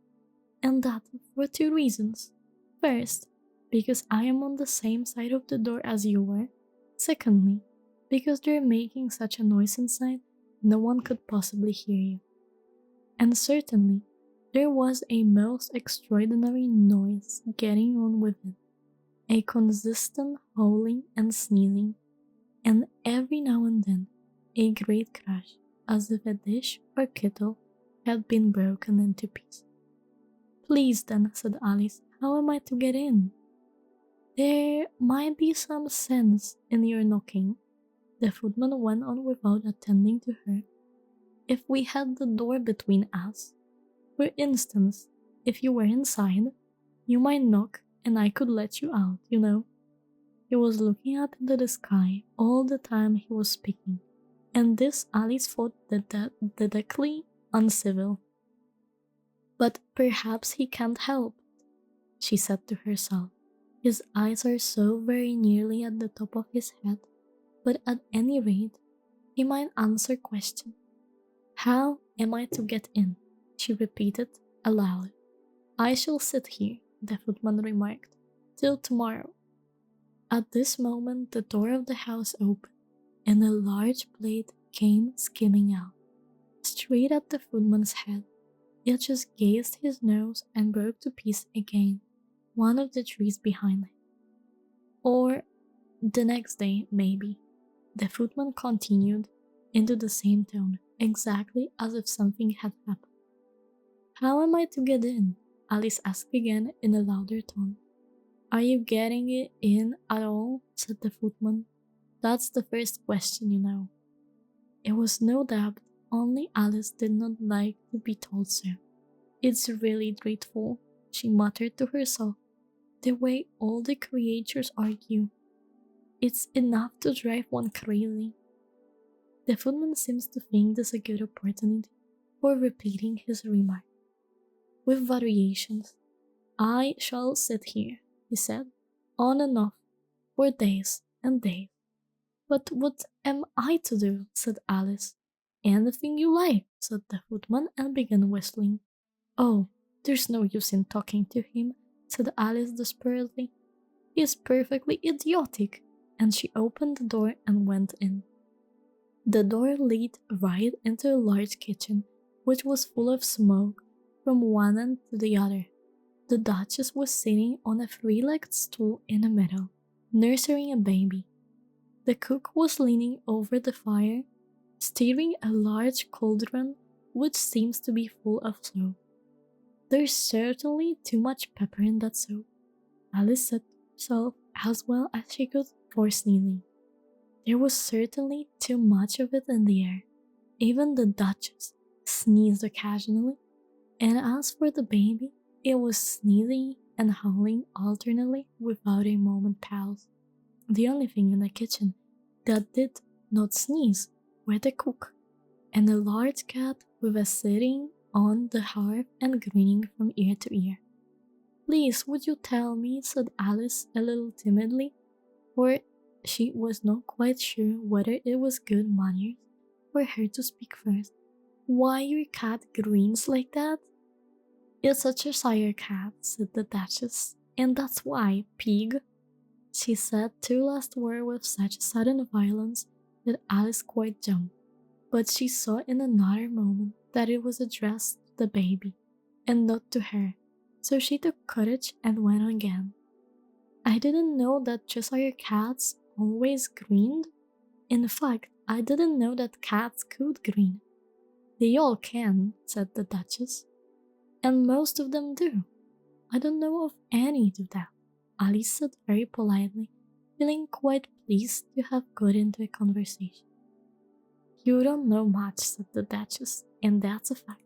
"and that for 2 reasons. First, because I am on the same side of the door as you were. Secondly, because they're making such a noise inside, no one could possibly hear you." And certainly, there was a most extraordinary noise getting on within, a consistent howling and sneezing, and every now and then a great crash, as if a dish or kettle had been broken into pieces. "Please then," said Alice, "how am I to get in?" "There might be some sense in your knocking," the footman went on without attending to her, "if we had the door between us. For instance, if you were inside, you might knock and I could let you out, you know." He was looking up into the sky all the time he was speaking, and this Alice thought decidedly uncivil. "But perhaps he can't help," she said to herself. "His eyes are so very nearly at the top of his head, but at any rate, he might answer questions. How am I to get in?" she repeated aloud. "I shall sit here," the footman remarked, "till tomorrow." At this moment the door of the house opened, and a large blade came skimming out, straight at the footman's head. It just grazed his nose and broke to pieces again, one of the trees behind him. "Or the next day, maybe," the footman continued into the same tone, exactly as if something had happened. "How am I to get in?" Alice asked again in a louder tone. "Are you getting it in at all?" said the footman. "That's the first question, you know." It was no doubt only Alice did not like to be told so. "It's really dreadful," she muttered to herself, "the way all the creatures argue. It's enough to drive one crazy." The footman seems to think this a good opportunity for repeating his remark, with variations. "I shall sit here," he said, "on and off, for days and days." "But what am I to do?" said Alice. "Anything you like," said the footman, and began whistling. "Oh, there's no use in talking to him," said Alice desperately. "He's perfectly idiotic," and she opened the door and went in. The door led right into a large kitchen, which was full of smoke from one end to the other. The Duchess was sitting on a three-legged stool in the middle, nursing a baby. The cook was leaning over the fire, stirring a large cauldron which seems to be full of soap. "There's certainly too much pepper in that soup," Alice said to herself as well as she could for sneezing. There was certainly too much of it in the air. Even the Duchess sneezed occasionally, and as for the baby, it was sneezing and howling alternately without a moment pause. The only thing in the kitchen that did not sneeze were the cook and a large cat with a sitting on the hearth and grinning from ear to ear. "Please, would you tell me," said Alice a little timidly, for she was not quite sure whether it was good manners for her to speak first, "why your cat grins like that?" "It's a Cheshire cat," said the Duchess, "and that's why, pig." She said two last words with such sudden violence that Alice quite jumped, but she saw in another moment that it was addressed to the baby, and not to her, so she took courage and went on again. "I didn't know that Cheshire cats always grinned. In fact, I didn't know that cats could grin." "They all can," said the Duchess, "and most of them do. I don't know of any do that," Alice said very politely, feeling quite pleased to have got into a conversation. "You don't know much," said the Duchess, "and that's a fact."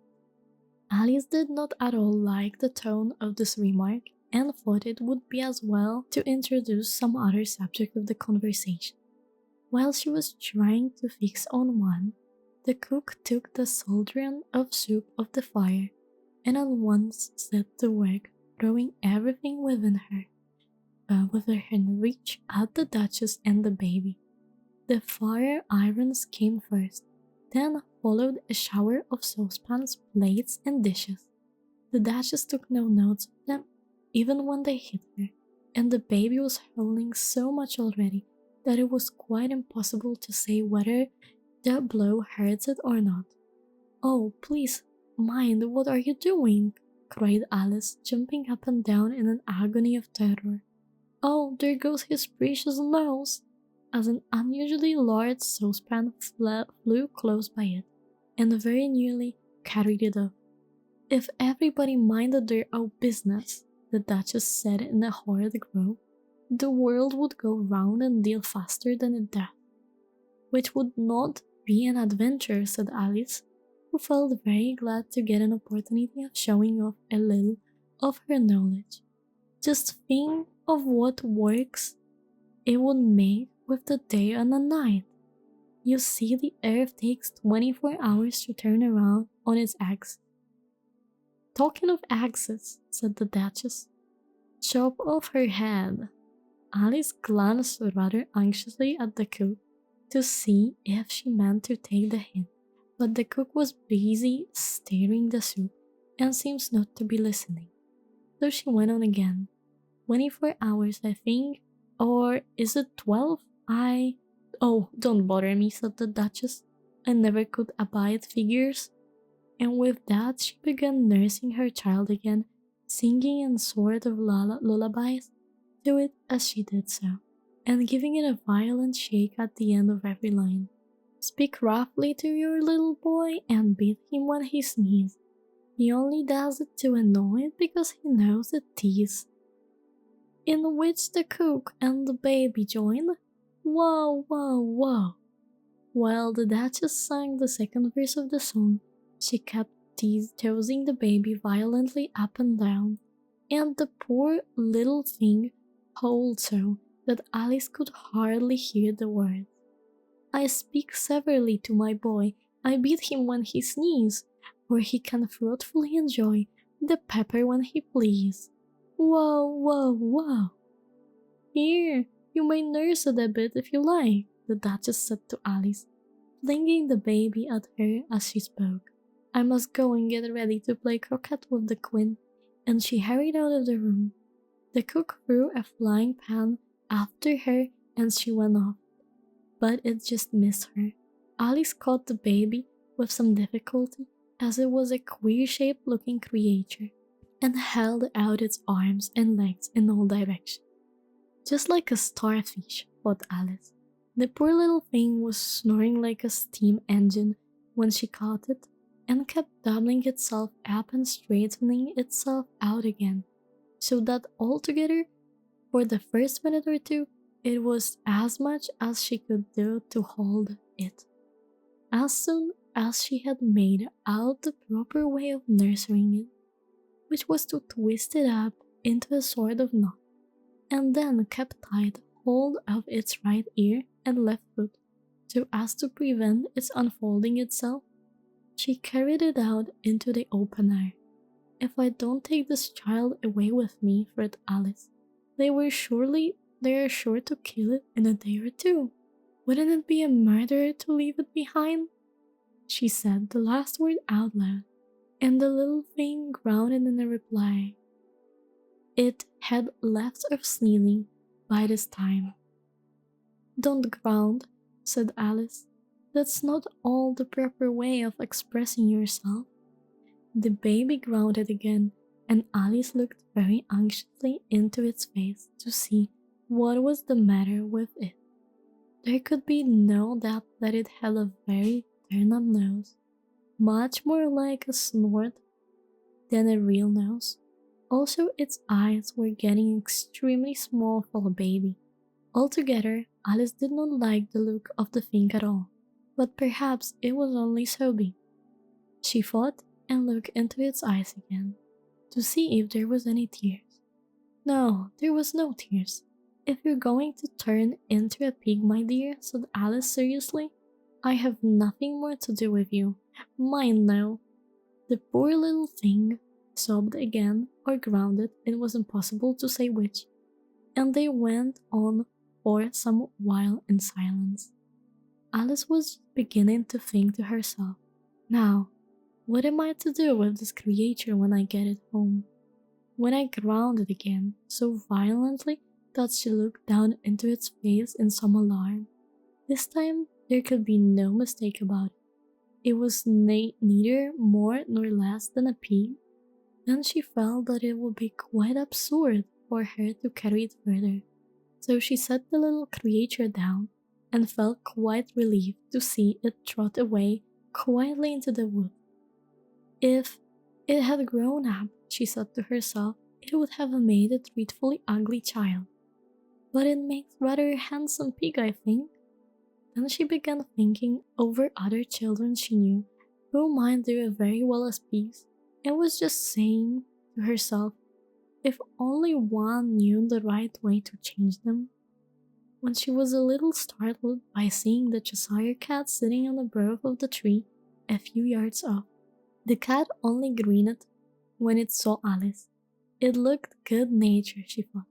Alice did not at all like the tone of this remark and thought it would be as well to introduce some other subject of the conversation. While she was trying to fix on one, the cook took the cauldron of soup off the fire and at once set to work throwing everything within reach at the Duchess and the baby. The fire irons came first, then followed a shower of saucepans, plates, and dishes. The Duchess took no notes of them, even when they hit her, and the baby was howling so much already that it was quite impossible to say whether the blow hurts it or not. "Oh, please, mind, what are you doing?" cried Alice, jumping up and down in an agony of terror. "Oh, there goes his precious nose!" as an unusually large saucepan flew close by it, and very nearly carried it off. "If everybody minded their own business," the Duchess said in a horrid groan, "the world would go round and deal faster than it does." "Which would not be an adventure," said Alice, who felt very glad to get an opportunity of showing off a little of her knowledge. "Just think of what works it would make with the day and the night. You see, the earth takes 24 hours to turn around on its axis." "Talking of axes," said the Duchess, "chop off her head." Alice glanced rather anxiously at the cook to see if she meant to take the hint, but the cook was busy stirring the soup and seems not to be listening. So she went on again. 24 hours, I think, or is it 12? Oh, don't bother me," said the Duchess. "I never could abide figures." And with that she began nursing her child again, singing in sort of lullabies to it as she did so, and giving it a violent shake at the end of every line. "Speak roughly to your little boy and beat him when he sneezes. He only does it to annoy it because he knows it tease." In which the cook and the baby joined. Whoa, whoa, whoa. While the Duchess sang the second verse of the song, she kept tossing the baby violently up and down, and the poor little thing howled so that Alice could hardly hear the words. I speak severely to my boy, I beat him when he sneezes, for he can fruitfully enjoy the pepper when he please. Whoa, whoa, whoa. Here, you may nurse it a bit if you like, the Duchess said to Alice, flinging the baby at her as she spoke. I must go and get ready to play croquet with the Queen, and she hurried out of the room. The cook threw a flying pan after her and she went off, but it just missed her. Alice caught the baby with some difficulty, as it was a queer-shaped looking creature, and held out its arms and legs in all directions. Just like a starfish, thought Alice. The poor little thing was snoring like a steam engine when she caught it, and kept doubling itself up and straightening itself out again, so that altogether, for the first minute or two, it was as much as she could do to hold it. As soon as she had made out the proper way of nursing it, which was to twist it up into a sort of knot, and then kept tight hold of its right ear and left foot, so as to prevent its unfolding itself, she carried it out into the open air. If I don't take this child away with me, thought Alice, they are sure to kill it in a day or two. Wouldn't it be a murder to leave it behind? She said the last word out loud, and the little thing grounded in a reply. It had left off sneezing by this time. Don't ground, said Alice. That's not all the proper way of expressing yourself. The baby grounded again, and Alice looked very anxiously into its face to see what was the matter with it. There could be no doubt that it had a very turned-up nose, much more like a snort than a real nose. Also, its eyes were getting extremely small for a baby. Altogether, Alice did not like the look of the thing at all, but perhaps it was only so big. She thought and looked into its eyes again, to see if there was any tears. No, there was no tears. If you're going to turn into a pig, my dear, said Alice seriously, I have nothing more to do with you. Mind now. The poor little thing sobbed again, or grounded, it was impossible to say which, and they went on for some while in silence. Alice was beginning to think to herself, now, what am I to do with this creature when I get it home? When I ground it again, so violently that she looked down into its face in some alarm. This time, there could be no mistake about it. It was neither more nor less than a pig. Then she felt that it would be quite absurd for her to carry it further, so she set the little creature down and felt quite relieved to see it trot away quietly into the wood. If it had grown up, she said to herself, it would have made a dreadfully ugly child. But it makes rather a handsome pig, I think. Then she began thinking over other children she knew who might do very well as pigs, and was just saying to herself, if only one knew the right way to change them. When she was a little startled by seeing the Cheshire cat sitting on the brow of the tree a few yards off. The cat only grinned when it saw Alice. It looked good-natured, she thought.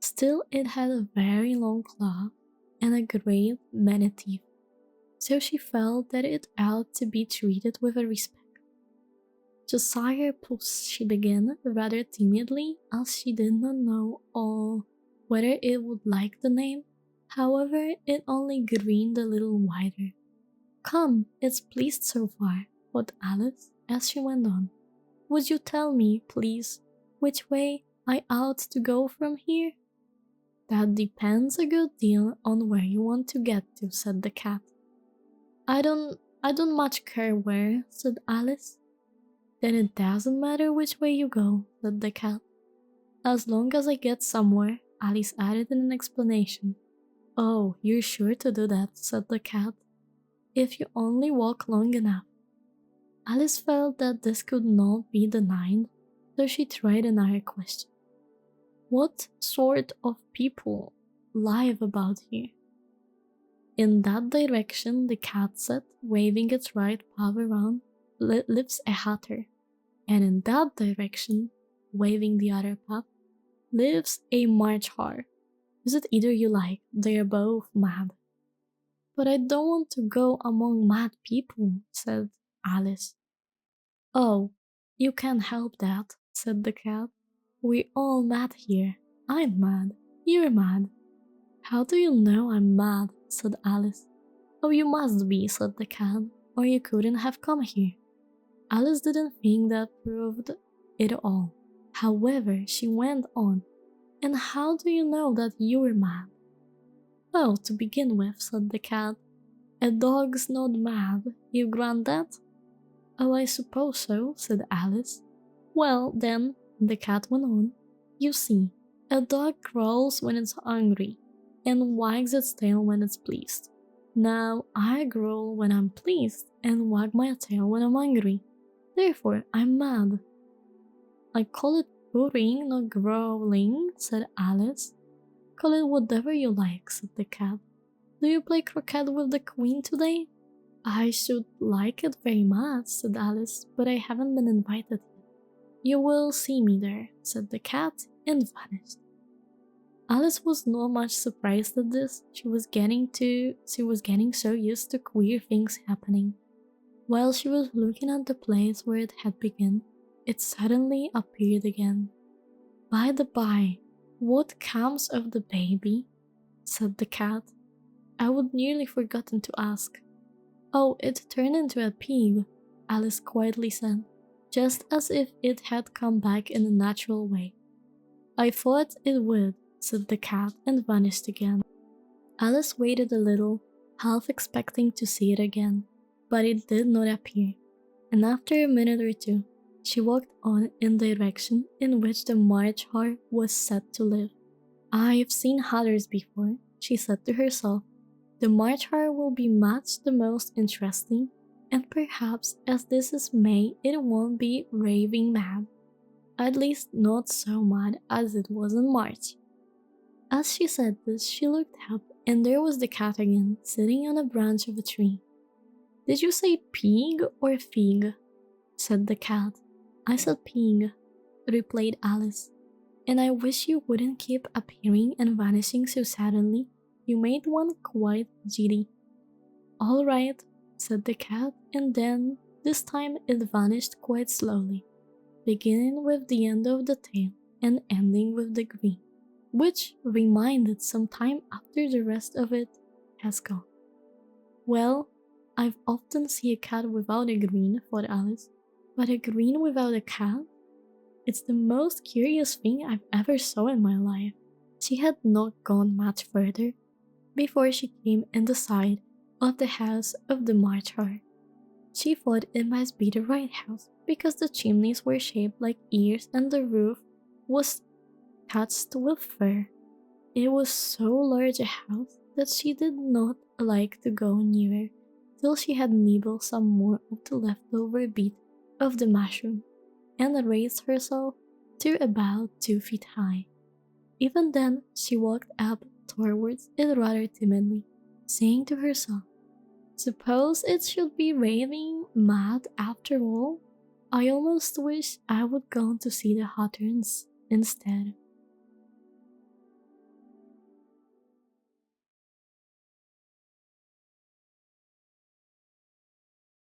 Still, it had a very long claw and a great many teeth, so she felt that it ought to be treated with a respect. Josiah Puss, she began, rather timidly, as she did not know whether it would like the name. However, it only grinned a little wider. Come, it's pleased so far, thought Alice, as she went on. Would you tell me, please, which way I ought to go from here? That depends a good deal on where you want to get to, said the cat. I don't much care where, said Alice. Then it doesn't matter which way you go, said the cat. As long as I get somewhere, Alice added in an explanation. Oh, you're sure to do that, said the cat. if you only walk long enough. Alice felt that this could not be denied, so she tried another question. What sort of people live about here? In that direction, the cat said, waving its right paw around, lives a hatter. And in that direction, waving the other paw, lives a marchhar. Is it either you like? They are both mad. But I don't want to go among mad people, said Alice. Oh, you can't help that, said the cat. We're all mad here. I'm mad. You're mad. How do you know I'm mad? Said Alice. Oh, you must be, said the cat, or you couldn't have come here. Alice didn't think that proved it all. However, she went on. And how do you know that you were mad? Well, to begin with, said the cat, a dog's not mad. You grant that? Oh, I suppose so, said Alice. Well, then, the cat went on, you see, a dog growls when it's hungry and wags its tail when it's pleased. Now, I growl when I'm pleased and wag my tail when I'm hungry. Therefore, I'm mad. I call it purring, not growling, said Alice. Call it whatever you like, said the cat. Do you play croquet with the queen today? I should like it very much, said Alice, but I haven't been invited yet. You will see me there, said the cat, and vanished. Alice was not much surprised at this. She was getting so used to queer things happening. While she was looking at the place where it had begun, it suddenly appeared again. By the by, what comes of the baby? Said the cat. I would nearly forgotten to ask. Oh, it turned into a pig, Alice quietly said, just as if it had come back in a natural way. I thought it would, said the cat, and vanished again. Alice waited a little, half expecting to see it again, but it did not appear, and after a minute or two, she walked on in the direction in which the marchhar was said to live. I've seen hatters before, she said to herself. The marchhar will be much the most interesting, and perhaps as this is May, it won't be raving mad. At least not so mad as it was in March. As she said this, she looked up, and there was the cat again, sitting on a branch of a tree. Did you say pig or fig? Said the cat. I said pig, replied Alice. And I wish you wouldn't keep appearing and vanishing so suddenly. You made one quite giddy. All right, said the cat, and then, this time it vanished quite slowly, beginning with the end of the tail and ending with the green, which reminded some time after the rest of it has gone. Well, I've often seen a cat without a green, thought Alice, but a green without a cat? It's the most curious thing I've ever saw in my life. She had not gone much further before she came in the side of the house of the marchhar. She thought it must be the right house because the chimneys were shaped like ears and the roof was touched with fur. It was so large a house that she did not like to go nearer till she had nibbled some more of the leftover bit of the mushroom and raised herself to about 2 feet high. Even then, she walked up towards it rather timidly, saying to herself, suppose it should be raving mad after all? I almost wish I would go to see the Hutterns instead.